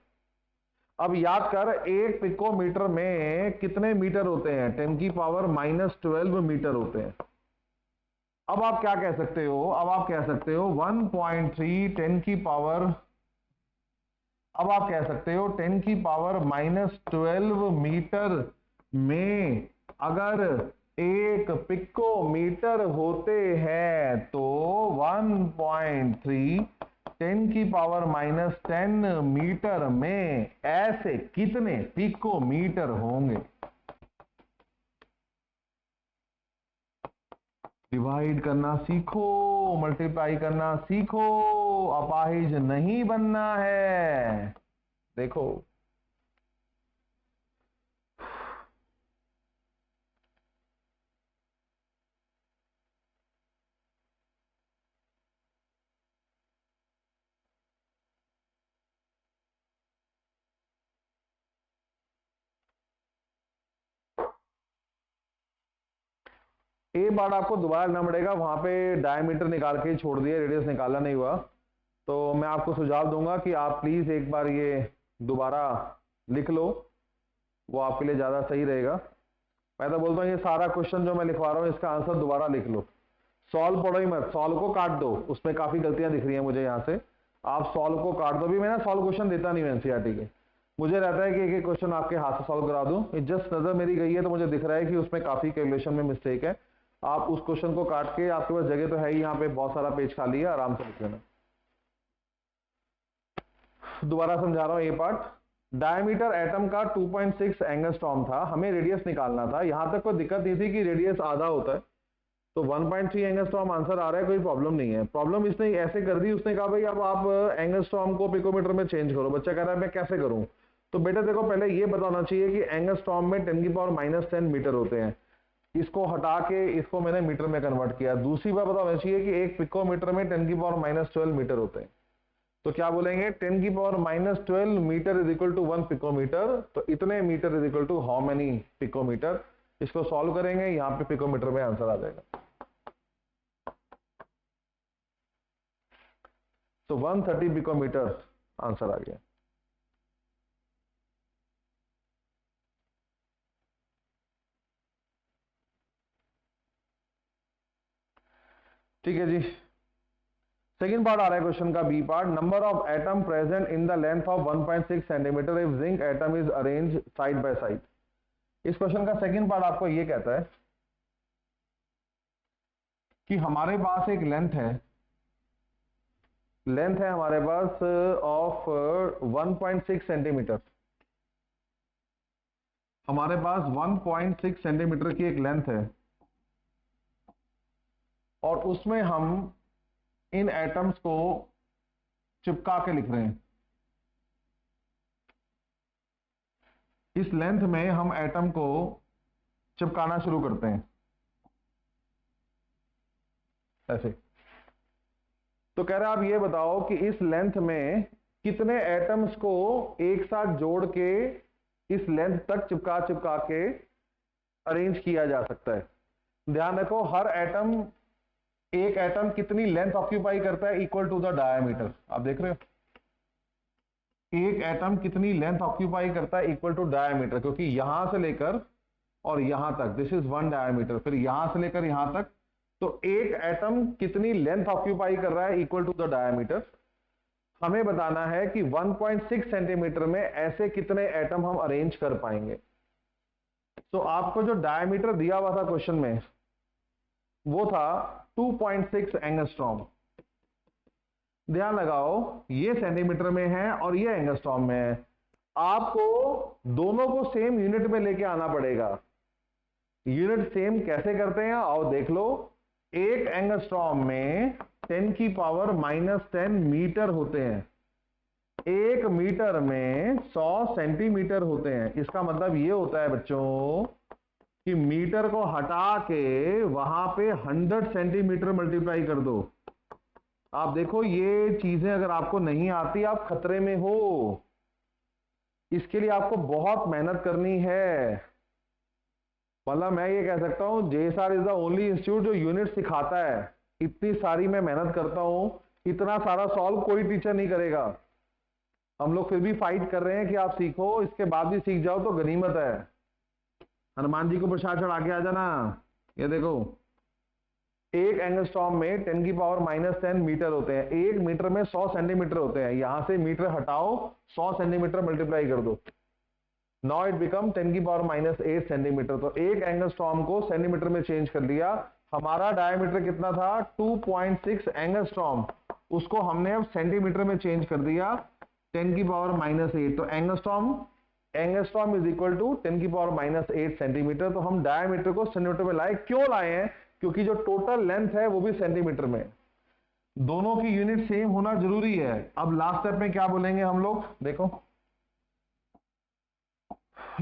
अब याद कर, एक पिकोमीटर में कितने मीटर होते हैं? 10⁻12 मीटर होते हैं। अब आप क्या कह सकते हो? अब आप कह सकते हो 1.3 10 की पावर, अब आप कह सकते हो 10⁻12 मीटर में अगर एक पिकोमीटर होते हैं तो 1.3 10⁻10 मीटर में ऐसे कितने पिकोमीटर होंगे? डिवाइड करना सीखो, मल्टीप्लाई करना सीखो, अपाहिज नहीं बनना है। देखो, ए बार आपको दोबारा लेना पड़ेगा, वहां पे डायमीटर निकाल के छोड़ दिया, रेडियस निकाला नहीं हुआ। तो मैं आपको सुझाव दूंगा कि आप प्लीज एक बार ये दोबारा लिख लो, वो आपके लिए ज्यादा सही रहेगा। मैं तो बोलता हूँ ये सारा क्वेश्चन जो मैं लिखवा रहा हूँ इसका आंसर दोबारा लिख लो, सॉल्व पढ़ो ही मत, सॉल्व को काट दो, उसमें काफी गलतियां दिख रही हैं मुझे यहाँ से। आप सॉल्व को काट दो भी, मैं ना सॉल्व क्वेश्चन देता नहीं एनसीईआरटी के, मुझे रहता है कि एक एक क्वेश्चन आपके हाथ से सॉल्व करा दूं। जस्ट नजर मेरी गई है तो मुझे दिख रहा है कि उसमें काफी कैलकुलेशन में मिस्टेक है। आप उस क्वेश्चन को काट के, आपके पास जगह तो है ही, यहाँ पे बहुत सारा पेज खाली है, आराम से लिख लेना। दोबारा समझा रहा हूँ ये पार्ट। डायमीटर एटम का 2.6 एंगस्ट्रॉम था, हमें रेडियस निकालना था। यहां तक कोई दिक्कत नहीं थी कि रेडियस आधा होता है, तो 1.3 एंगस्ट्रॉम आंसर आ रहा है, कोई प्रॉब्लम नहीं है। प्रॉब्लम इसने ऐसे कर दी, उसने कहा भाई अब आप एंगस्ट्रॉम को पिकोमीटर में चेंज करो। बच्चा कह रहा है मैं कैसे करूं? तो बेटा देखो, पहले ये बताना चाहिए कि एंगस्ट्रॉम में 10⁻⁻10 मीटर होते हैं, इसको हटा के इसको मैंने मीटर में कन्वर्ट किया। दूसरी बात बताना चाहिए कि एक पिकोमीटर में 10⁻12 मीटर होते हैं। तो क्या बोलेंगे, 10⁻12 metre is equal to 1 picometre, तो इतने metre is equal to how many picometre. इसको सॉल्व करेंगे, यहां पे पिकोमीटर में आंसर आ जाएगा। तो 130 पिकोमीटर आंसर आ गया। ठीक है जी, सेकेंड पार्ट आ रहा है क्वेश्चन का, B part. Number of atom present in the length of 1.6 centimetre if zinc atom is arrange side by side. इस क्वेश्चन का सेकेंड पार्ट आपको ये कहता है कि हमारे पास एक लेंथ है हमारे पास ऑफ 1.6 सेंटीमीटर। हमारे पास 1.6 सेंटीमीटर की एक लेंथ है और उसमें हम इन एटम्स को चिपका के लिख रहे हैं। इस लेंथ में हम एटम को चिपकाना शुरू करते हैं ऐसे। तो कह रहा है आप ये बताओ कि इस लेंथ में कितने एटम्स को एक साथ जोड़ के इस लेंथ तक चिपका चिपका के अरेंज किया जा सकता है। ध्यान रखो, हर एटम, एक एटम कितनी लेंथ ऑक्यूपाई करता है इक्वल टू द डायमीटर। आप देख रहे हो, एक एटम कितनी लेंथ ऑक्यूपाई करता है इक्वल टू डायमीटर, क्योंकि यहां से लेकर और यहां तक, दिस इज 1 डायमीटर, फिर यहां से लेकर यहां तक, तो एक एटम कितनी लेंथ ऑक्यूपाई कर रहा है इक्वल टू द डायमीटर। हमें बताना है कि 1.6 सेंटीमीटर में ऐसे कितने एटम हम अरेंज कर पाएंगे। तो आपको जो डायमीटर दिया हुआ था क्वेश्चन में वो था 2.6 एंगस्ट्रॉम। ध्यान लगाओ, ये सेंटीमीटर में है और ये एंगस्ट्रॉम में है। आपको दोनों को सेम यूनिट में लेके आना पड़ेगा। यूनिट सेम कैसे करते हैं आओ देख लो। एक एंगस्ट्रॉम में 10⁻⁻10 मीटर होते हैं, एक मीटर में 100 सेंटीमीटर होते हैं। इसका मतलब ये होता है बच्चों कि मीटर को हटा के वहां पे 100 सेंटीमीटर मल्टीप्लाई कर दो। आप देखो, ये चीजें अगर आपको नहीं आती आप खतरे में हो। इसके लिए आपको बहुत मेहनत करनी है। मतलब मैं ये कह सकता हूं JSR is the only institute जो यूनिट सिखाता है। इतनी सारी मैं मेहनत करता हूं, इतना सारा सॉल्व कोई टीचर नहीं करेगा। हम लोग फिर भी फाइट कर रहे हैं कि आप सीखो, इसके बाद भी सीख जाओ तो गनीमत है। हनुमान जी को प्रसाद चढ़ा के आ जाना। ये देखो, एक एंगस्ट्रॉम में 10⁻⁻10 मीटर होते हैं, एक मीटर में 100 सेंटीमीटर होते हैं। यहां से मीटर हटाओ, 100 सेंटीमीटर मल्टीप्लाई कर दो, नाउ इट बिकम 10⁻⁸ सेंटीमीटर। तो एक एंगस्ट्रॉम को सेंटीमीटर में चेंज कर लिया। हमारा डायमीटर कितना था 2.6 एंगस्ट्रॉम, उसको हमने अब सेंटीमीटर में चेंज कर दिया 10⁻⁸। तो angstrom is equal to 10⁻⁸ centimetre. तो हम डायमीटर को सेंटीमीटर में लाए। क्यों लाए हैं? क्योंकि जो टोटल लेंथ है वो भी सेंटीमीटर में। दोनों की यूनिट सेम होना जरूरी है। अब लास्ट स्टेप में क्या बोलेंगे हम लोग, देखो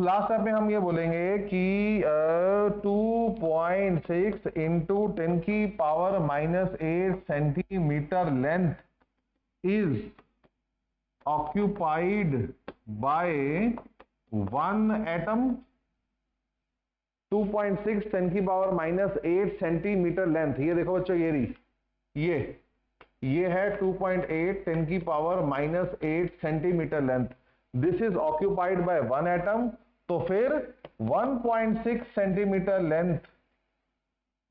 लास्ट स्टेप में हम ये बोलेंगे कि 2.6 into 10⁻⁸ centimetre length is occupied by 1 atom 2.6 10 की पावर -8 सेंटीमीटर लेंथ। ये देखो बच्चों, ये रही, ये है 2.8 10 की power -8 centimetre length. This is occupied by one atom. तो फिर 1.6 centimetre length,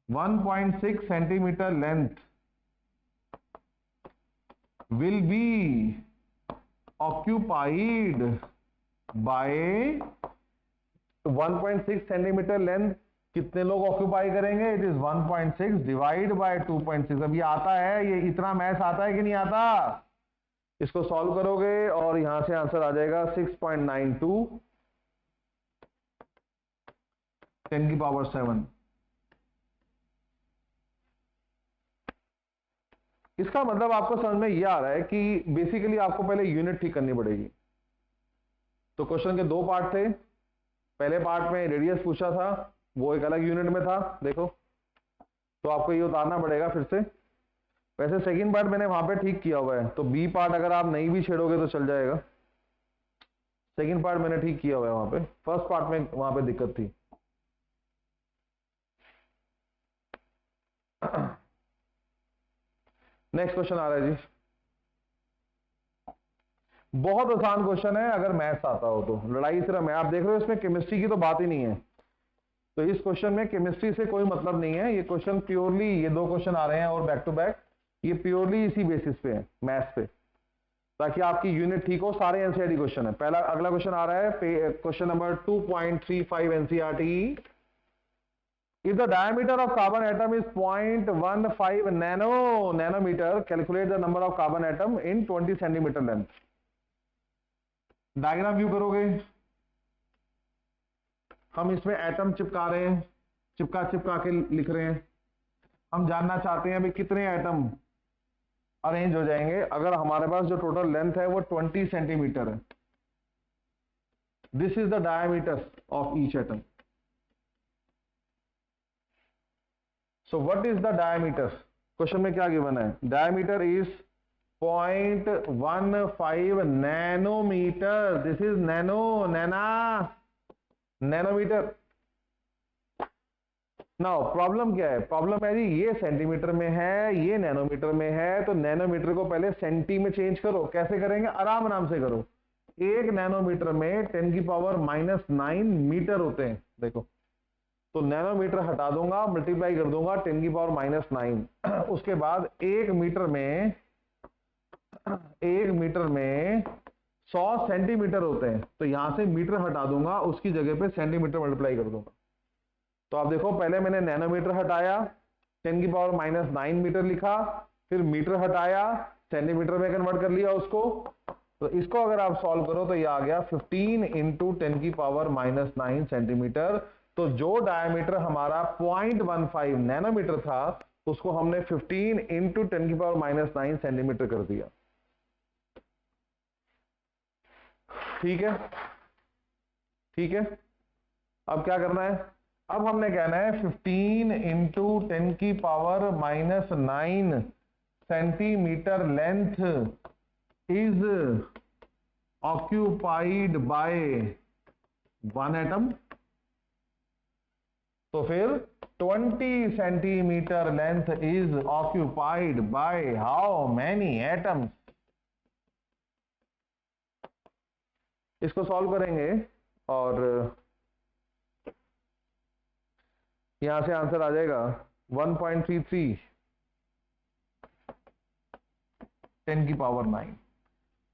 1.6 centimetre length will be occupied by 1.6 centimetre length कितने लोग ऑक्यूपाई करेंगे? It is 1.6 divide by 2.6। अब ये आता है, ये इतना मैथ आता है कि नहीं आता? इसको सॉल्व करोगे और यहां से आंसर आ जाएगा 6.92 10 की पावर 7। इसका मतलब आपको समझ में यह आ रहा है कि बेसिकली आपको पहले यूनिट ठीक करनी पड़ेगी। तो क्वेश्चन के दो पार्ट थे। पहले पार्ट में रेडियस पूछा था, वो एक अलग यूनिट में था, देखो, तो आपको ये उतारना पड़ेगा फिर से। वैसे सेकंड पार्ट मैंने वहां पे ठीक किया हुआ है, तो बी पार्ट अगर आप नहीं भी छेड़ोगे तो चल जाएगा। सेकंड पार्ट मैंने ठीक किया हुआ है वहां पे, फर्स्ट पार्ट में वहां पे दिक्कत थी। नेक्स्ट क्वेश्चन आ रहा है जी, बहुत आसान क्वेश्चन है अगर मैथ्स आता हो तो। लड़ाई सिर्फ मैं, आप देख रहे हो इसमें केमिस्ट्री की तो बात ही नहीं है, तो इस क्वेश्चन में केमिस्ट्री से कोई मतलब नहीं है। ये क्वेश्चन प्योरली, ये दो क्वेश्चन आ रहे हैं और बैक टू बैक, ये प्योरली इसी बेसिस पे है, मैथ्स पे, ताकि आपकी यूनिट ठीक हो। सारे एनसीईआरटी क्वेश्चन है। पहला अगला क्वेश्चन आ रहा है, question number 2.35 NCERT. If the diameter of carbon atom is 0.15 nanometer, calculate the number of carbon atom in 20 centimeter length. Diagram view करोगे, हम इसमें एटम चिपका रहे हैं, चिपका के लिख रहे हैं। हम जानना चाहते हैं अभी कितने एटम अरेंज हो जाएंगे अगर हमारे पास जो टोटल लेंथ है वो 20 सेंटीमीटर है। This is the diameter of each atom. So what is the diameter? Question में क्या गिवन है? Diameter is 0.15 nanometre. This is nanometre. Now problem क्या है? प्रॉब्लम है जी, ये सेंटीमीटर में है, ये नैनोमीटर में है, तो नैनोमीटर को पहले सेंटी में चेंज करो। कैसे करेंगे? आराम से करो। एक नैनोमीटर में 10 की पावर -9 मीटर होते हैं, देखो, तो नैनोमीटर हटा दूंगा, मल्टीप्लाई कर दूंगा 10 की पावर -9। उसके बाद एक मीटर में 100 सेंटीमीटर होते हैं, तो यहां से मीटर हटा दूंगा, उसकी जगह पे सेंटीमीटर मल्टीप्लाई कर दूंगा। तो आप देखो, पहले मैंने नैनोमीटर हटाया, 10 की पावर -9 मीटर लिखा, फिर मीटर हटाया, सेंटीमीटर में कन्वर्ट कर लिया उसको। तो इसको अगर आप सॉल्व करो तो ये आ गया 15 इंटू 10 की पावर -9 सेंटीमीटर। तो जो डायमीटर हमारा 0.15 नैनोमीटर था, उसको हमने 15 इंटू 10 की पावर -9 सेंटीमीटर कर दिया। ठीक है, ठीक है। अब क्या करना है? अब हमने कहना है 15 इंटू 10 की power -9 centimetre length is occupied by one atom. तो फिर 20 centimetre length is occupied by how many atoms? इसको सॉल्व करेंगे और यहां से आंसर आ जाएगा 1.33 10 की पावर 9।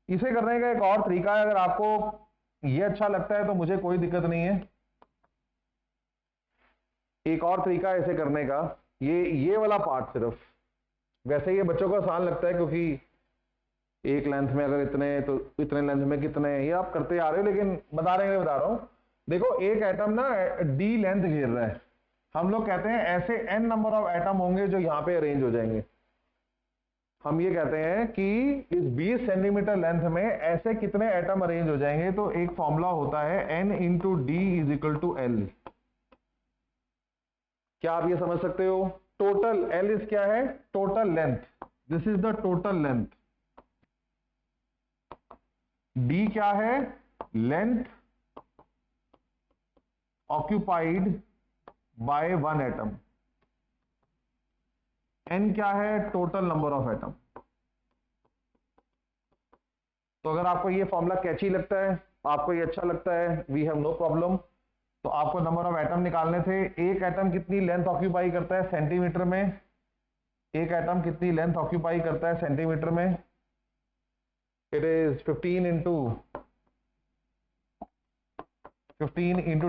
इसे करने का एक और तरीका है, अगर आपको ये अच्छा लगता है तो मुझे कोई दिक्कत नहीं है। एक और तरीका है इसे करने का, ये वाला पार्ट सिर्फ, वैसे ये बच्चों को आसान लगता है क्योंकि एक लेंथ में अगर इतने, तो इतने लेंथ में कितने, ये आप करते आ रहे हो, लेकिन बता रहा हूं। देखो, एक एटम ना डी लेंथ घेर रहा है। हम लोग कहते हैं ऐसे n नंबर ऑफ एटम होंगे जो यहां पे अरेंज हो जाएंगे। हम ये कहते हैं कि इस 20 सेंटीमीटर लेंथ में ऐसे कितने एटम अरेंज हो जाएंगे। तो एक फॉर्मूला होता है n into D is equal to L. क्या आप ये समझ सकते हो? टोटल L इज क्या है? Total length. This is the total length. D क्या है? Length occupied by one atom. n क्या है? Total number of atom. तो अगर आपको ये फॉर्मूला कैची लगता है, आपको ये अच्छा लगता है, वी हैव नो प्रॉब्लम। तो आपको नंबर ऑफ एटम निकालने थे। एक एटम कितनी लेंथ ऑक्यूपाई करता है सेंटीमीटर में? एक एटम कितनी लेंथ ऑक्यूपाई करता है सेंटीमीटर में? इट इज 15 इंटू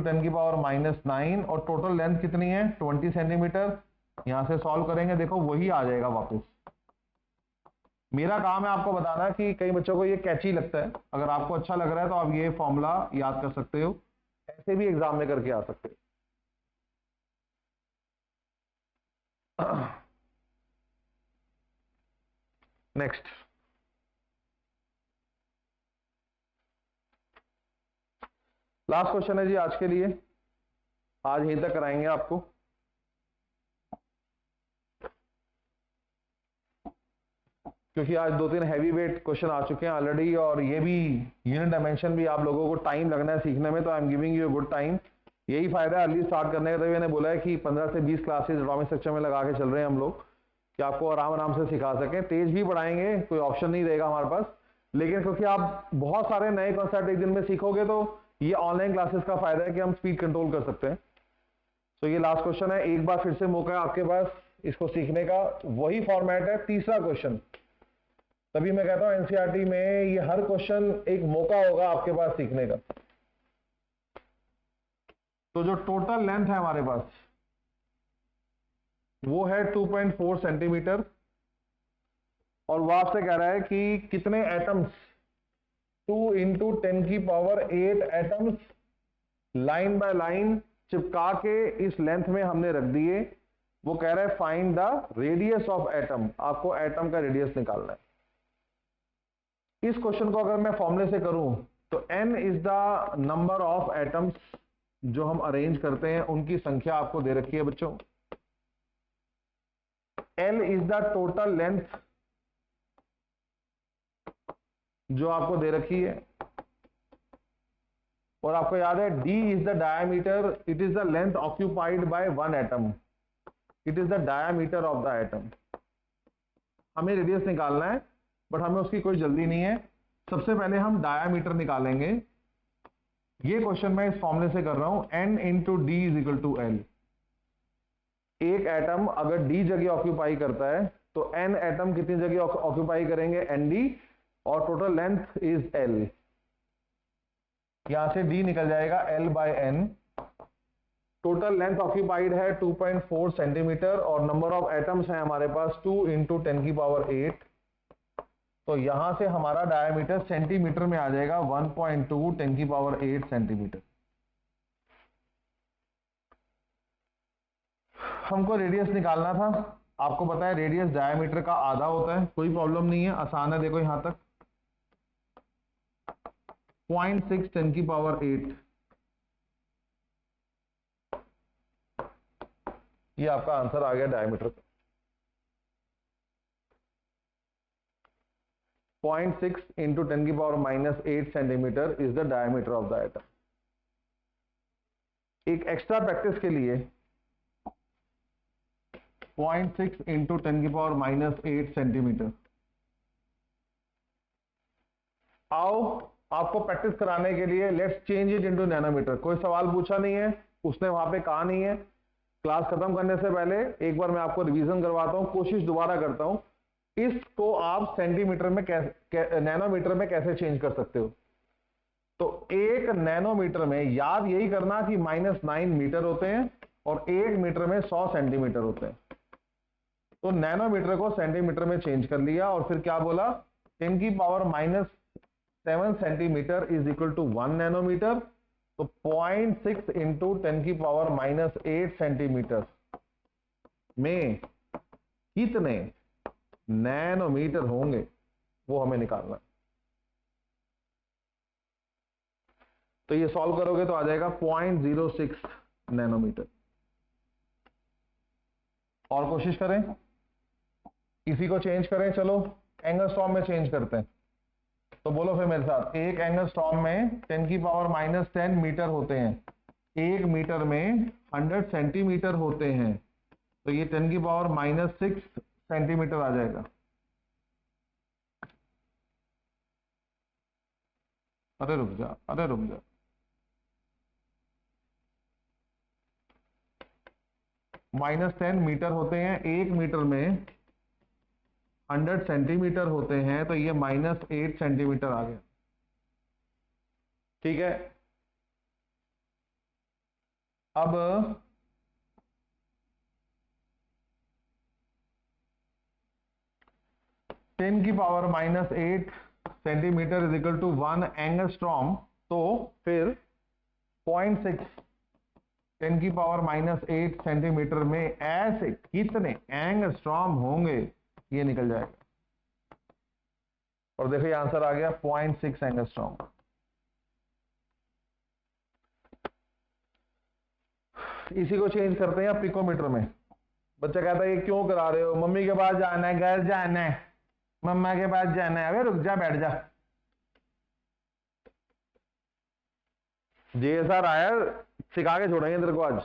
10 की पावर -9 और टोटल लेंथ कितनी है? 20 सेंटीमीटर। यहां से सॉल्व करेंगे, देखो वही आ जाएगा वापस। मेरा काम है आपको बताना कि कई बच्चों को ये कैची लगता है। अगर आपको अच्छा लग रहा है तो आप ये फॉर्मूला याद कर सकते हो, ऐसे भी एग्जाम में करके आ सकते हो। नेक्स्ट, लास्ट क्वेश्चन है जी आज के लिए। आज यहीं तक कराएंगे आपको। क्योंकि आज 2-3 हैवी वेट क्वेश्चन आ चुके हैं ऑलरेडी, और ये भी यूनिट डायमेंशन भी आप लोगों को टाइम लगना है सीखने में, तो I am giving you good time. यही फायदा है अर्ली स्टार्ट करने का। तभी मैंने बोला है कि 15 से 20 क्लासेस एटॉमिक स्ट्रक्चर में लगा के चल रहे हैं हम लोग, कि आपको आराम आराम से सिखा सकें। तेज भी पढ़ाएंगे, कोई ऑप्शन नहीं रहेगा हमारे पास, लेकिन क्योंकि आप बहुत सारे नए कॉन्सेप्ट एक दिन में सीखोगे, तो ये ऑनलाइन क्लासेस का फायदा है कि हम स्पीड कंट्रोल कर सकते हैं। तो ये लास्ट क्वेश्चन है, एक बार फिर से मौका है आपके पास इसको सीखने का। वही फॉर्मेट है, तीसरा क्वेश्चन। तभी मैं कहता हूं एनसीईआरटी में ये हर क्वेश्चन एक मौका होगा आपके पास सीखने का। तो जो टोटल लेंथ है हमारे पास वो है 2.4 सेंटीमीटर, और वो आपसे कह रहा है कि कितने एटम्स, 2 इंटू 10 की power 8 atoms line by line चिपका के इस लेंथ में हमने रख दिए। वो कह रहा है find the radius of atom. आपको एटम का रेडियस निकालना है। इस क्वेश्चन को अगर मैं फॉर्मूले से करूं तो n is the number of atoms जो हम अरेंज करते हैं, उनकी संख्या आपको दे रखी है बच्चों। l is the total length जो आपको दे रखी है, और आपको याद है d is the diameter, it is the length occupied by one atom, it is the diameter of the atom. हमें रेडियस निकालना है, बट हमें उसकी कोई जल्दी नहीं है। सबसे पहले हम डायामीटर निकालेंगे। ये क्वेश्चन मैं इस फॉर्मूले से कर रहा हूं, n into D is equal to L. एक एटम अगर d जगह ऑक्यूपाई करता है तो n एटम कितनी जगह ऑक्यूपाई करेंगे? nd, और टोटल लेंथ इज l। यहां से d निकल जाएगा l by n। Total length occupied है 2.4 सेंटीमीटर, और नंबर ऑफ एटम्स है हमारे पास 2 इंटू 10 की पावर 8। तो यहां से हमारा डायमीटर सेंटीमीटर में आ जाएगा 1.2 10 की पावर 8 सेंटीमीटर। हमको रेडियस निकालना था। आपको पता है रेडियस डायमीटर का आधा होता है, कोई प्रॉब्लम नहीं है, आसान है। देखो यहां तक 0.6 10 की पावर 8, ये आपका आंसर आ गया डायमीटर का। 0.6 इंटू 10 की power -8 centimetre is the diameter of the atom. एक एक्स्ट्रा प्रैक्टिस के लिए 0.6 इंटू 10 की पावर -8 सेंटीमीटर। आओ आपको प्रैक्टिस कराने के लिए let's change it into nanometre. कोई सवाल पूछा नहीं है, उसने वहां पे कहा नहीं है। क्लास खत्म करने से पहले एक बार मैं आपको रिवीजन करवाता हूं, कोशिश दोबारा करता हूं। इसको आप सेंटीमीटर में नैनोमीटर में कैसे चेंज कर सकते हो? तो एक नैनोमीटर में याद यही करना कि -9 मीटर होते हैं, और 1 मीटर में 100 सेंटीमीटर होते हैं। तो नैनोमीटर को सेंटीमीटर में चेंज कर लिया, और फिर क्या बोला? 10 की power -7 centimetre is equal to 1 nanometre. तो 0.6 इंटू 10 की पावर -8 सेंटीमीटर में कितने नैनोमीटर होंगे, वो हमें निकालना। तो ये सॉल्व करोगे तो आ जाएगा 0.06 नैनोमीटर। और कोशिश करें, इसी को चेंज करें। चलो एंगस्ट्रॉम में चेंज करते हैं। तो बोलो फिर मेरे साथ, एक एंगस्ट्रॉम में 10 की पावर -10 मीटर होते हैं। 1 मीटर में 100 सेंटीमीटर होते हैं, तो ये 10 की पावर -6 सेंटीमीटर आ जाएगा। अरे रुक जा, अरे रुक जा, -10 मीटर होते हैं, 1 मीटर में 100 सेंटीमीटर होते हैं, तो ये -8 सेंटीमीटर आ गया। ठीक है, अब टेन की power -8 centimetre is equal to 1 angstrom. तो फिर 0.6 10 की पावर -8 सेंटीमीटर में ऐसे कितने एंगस्ट्रॉम होंगे, ये निकल जाएगा। और देखो ये आंसर आ गया 0.6 एंगस्ट्रॉम। इसी को चेंज करते हैं पिकोमीटर में। बच्चा कहता है ये क्यों करा रहे हो? मम्मी के पास जाना है, घर जाना है, मम्मा के पास जाना है। अबे रुक जा, बैठ जा। JSR आया, सिखा के छोड़ेंगे तेरे को आज।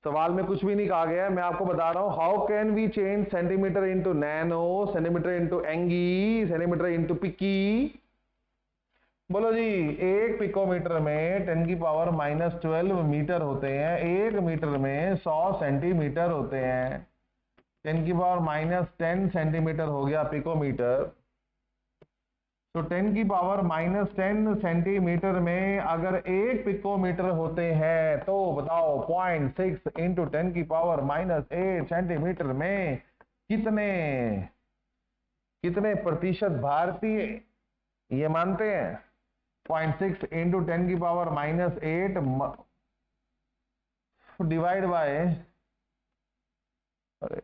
सवाल में कुछ भी नहीं कहा गया है, मैं आपको बता रहा हूं। How can we change centimetre into nano, centimetre into एंगी, सेंटीमीटर इंटू पिकी। बोलो जी, एक पिकोमीटर में 10 की पावर -12 मीटर होते हैं, 1 मीटर में 100 सेंटीमीटर होते हैं, 10 की पावर -10 सेंटीमीटर हो गया पिकोमीटर। तो 10 की पावर -10 सेंटीमीटर में अगर 1 पिकोमीटर होते हैं तो बताओ 0.6 इंटू 10 की पावर -8 सेंटीमीटर में कितने कितने प्रतिशत भारतीय ये मानते हैं? 0.6 इंटू 10 की पावर -8 डिवाइड बाय, अरे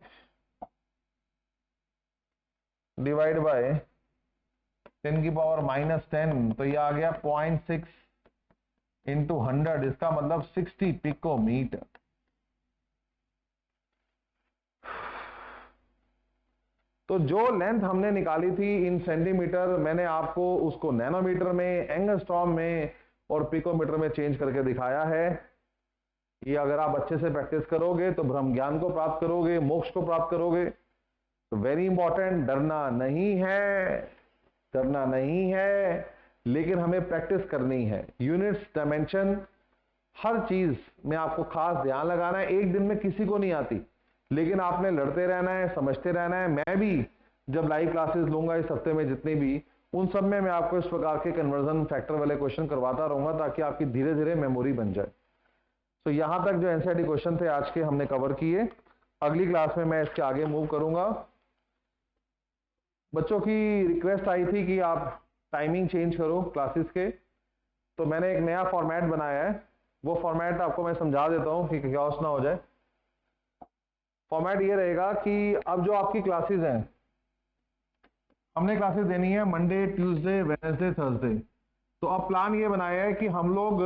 डिवाइड बाय 10 की पावर -10, तो ये आ गया 0.6 इंटू 100, इसका मतलब 60 पिकोमीटर। तो जो लेंथ हमने निकाली थी इन सेंटीमीटर, मैंने आपको उसको नैनोमीटर में, एंगस्ट्रॉम में और पिकोमीटर में चेंज करके दिखाया है। ये अगर आप अच्छे से प्रैक्टिस करोगे तो ब्रह्म ज्ञान को प्राप्त करोगे, मोक्ष को प्राप्त करोगे। तो वेरी इंपॉर्टेंट, डरना नहीं है, डरना नहीं है, लेकिन हमें प्रैक्टिस करनी है। यूनिट्स, डायमेंशन, हर चीज में आपको खास ध्यान लगाना है। एक दिन में किसी को नहीं आती, लेकिन आपने लड़ते रहना है, समझते रहना है। मैं भी जब लाइव क्लासेस लूंगा इस हफ्ते में जितनी भी, उन सब में मैं आपको इस प्रकार के कन्वर्जन फैक्टर वाले क्वेश्चन करवाता रहूंगा, ताकि आपकी धीरे धीरे मेमोरी बन जाए। तो यहां तक जो एनसीईआरटी क्वेश्चन थे आज के हमने कवर किए। अगली क्लास में मैं इसके आगे मूव करूंगा। बच्चों की रिक्वेस्ट आई थी कि आप टाइमिंग चेंज करो क्लासेस के, तो मैंने एक नया फॉर्मेट बनाया है। वो फॉर्मेट आपको मैं समझा देता हूँ कि क्या ना हो जाए। फॉर्मेट ये रहेगा कि अब जो आपकी क्लासेस हैं, हमने क्लासेस देनी है मंडे, ट्यूसडे, वेडनेसडे, थर्सडे। तो अब प्लान ये बनाया है कि हम लोग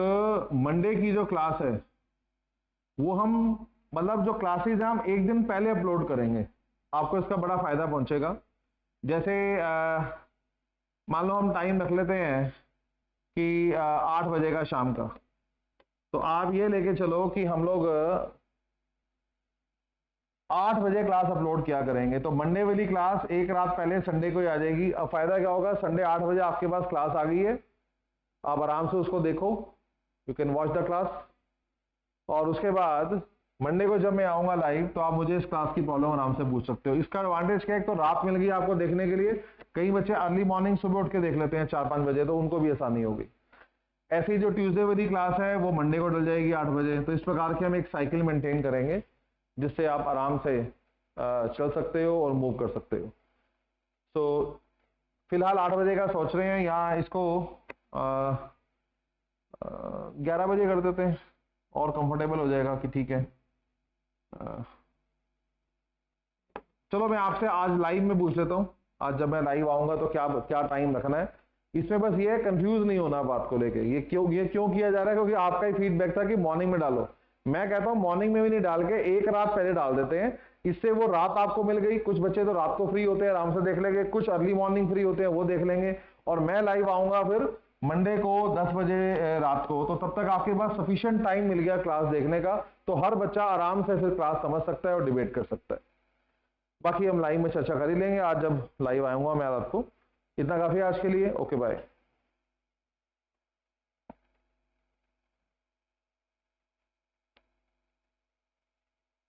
मंडे की जो क्लास है वो हम, मतलब जो क्लासेस हैं हम एक दिन पहले अपलोड करेंगे। आपको इसका बड़ा फायदा पहुंचेगा। जैसे मान लो हम टाइम रख लेते हैं कि 8 बजे का शाम का, तो आप ये लेके चलो कि हम लोग 8 बजे क्लास अपलोड किया करेंगे। तो मंडे वाली क्लास एक रात पहले संडे को ही आ जाएगी। अब फायदा क्या होगा, संडे 8 बजे आपके पास क्लास आ गई है, आप आराम से उसको देखो, you can watch the class. और उसके बाद मंडे को जब मैं आऊंगा लाइव, तो आप मुझे इस क्लास की प्रॉब्लम आराम से पूछ सकते हो। इसका एडवांटेज क्या है, तो रात मिल गई आपको देखने के लिए। कई बच्चे अर्ली मॉर्निंग सुबह उठ के देख लेते हैं 4-5 बजे, तो उनको भी आसानी होगी। ऐसी जो ट्यूसडे वाली क्लास है वो मंडे को डल जाएगी 8 बजे। तो इस प्रकार के हम एक साइकिल मेंटेन करेंगे, जिससे आप आराम से चल सकते हो और मूव कर सकते हो। तो फिलहाल 8 बजे का सोच रहे हैं, यहाँ इसको 11 बजे कर देते हैं और कंफर्टेबल हो जाएगा कि ठीक है। चलो मैं आपसे आज लाइव में पूछ लेता हूँ, आज जब मैं लाइव आऊंगा तो क्या क्या टाइम रखना है। इसमें बस ये कंफ्यूज नहीं होना बात को लेके। ये क्यों किया जा रहा है, क्योंकि आपका ही फीडबैक था कि मॉर्निंग में डालो। मैं कहता हूँ मॉर्निंग में भी नहीं डाल के एक रात पहले डाल देते हैं, इससे वो रात आपको मिल गई। कुछ बच्चे तो रात को फ्री होते हैं, आराम से देख लेंगे, कुछ अर्ली मॉर्निंग फ्री होते हैं, वो देख लेंगे। और मैं लाइव आऊंगा फिर मंडे को 10 बजे रात को, तो तब तक आपके पास सफिशिएंट टाइम मिल गया क्लास देखने का, तो हर बच्चा आराम से फिर क्लास समझ सकता है और डिबेट कर सकता है। बाकी हम लाइव में चर्चा कर ही लेंगे आज जब लाइव आऊंगा मैं आपको। इतना काफी है आज के लिए। Okay bye.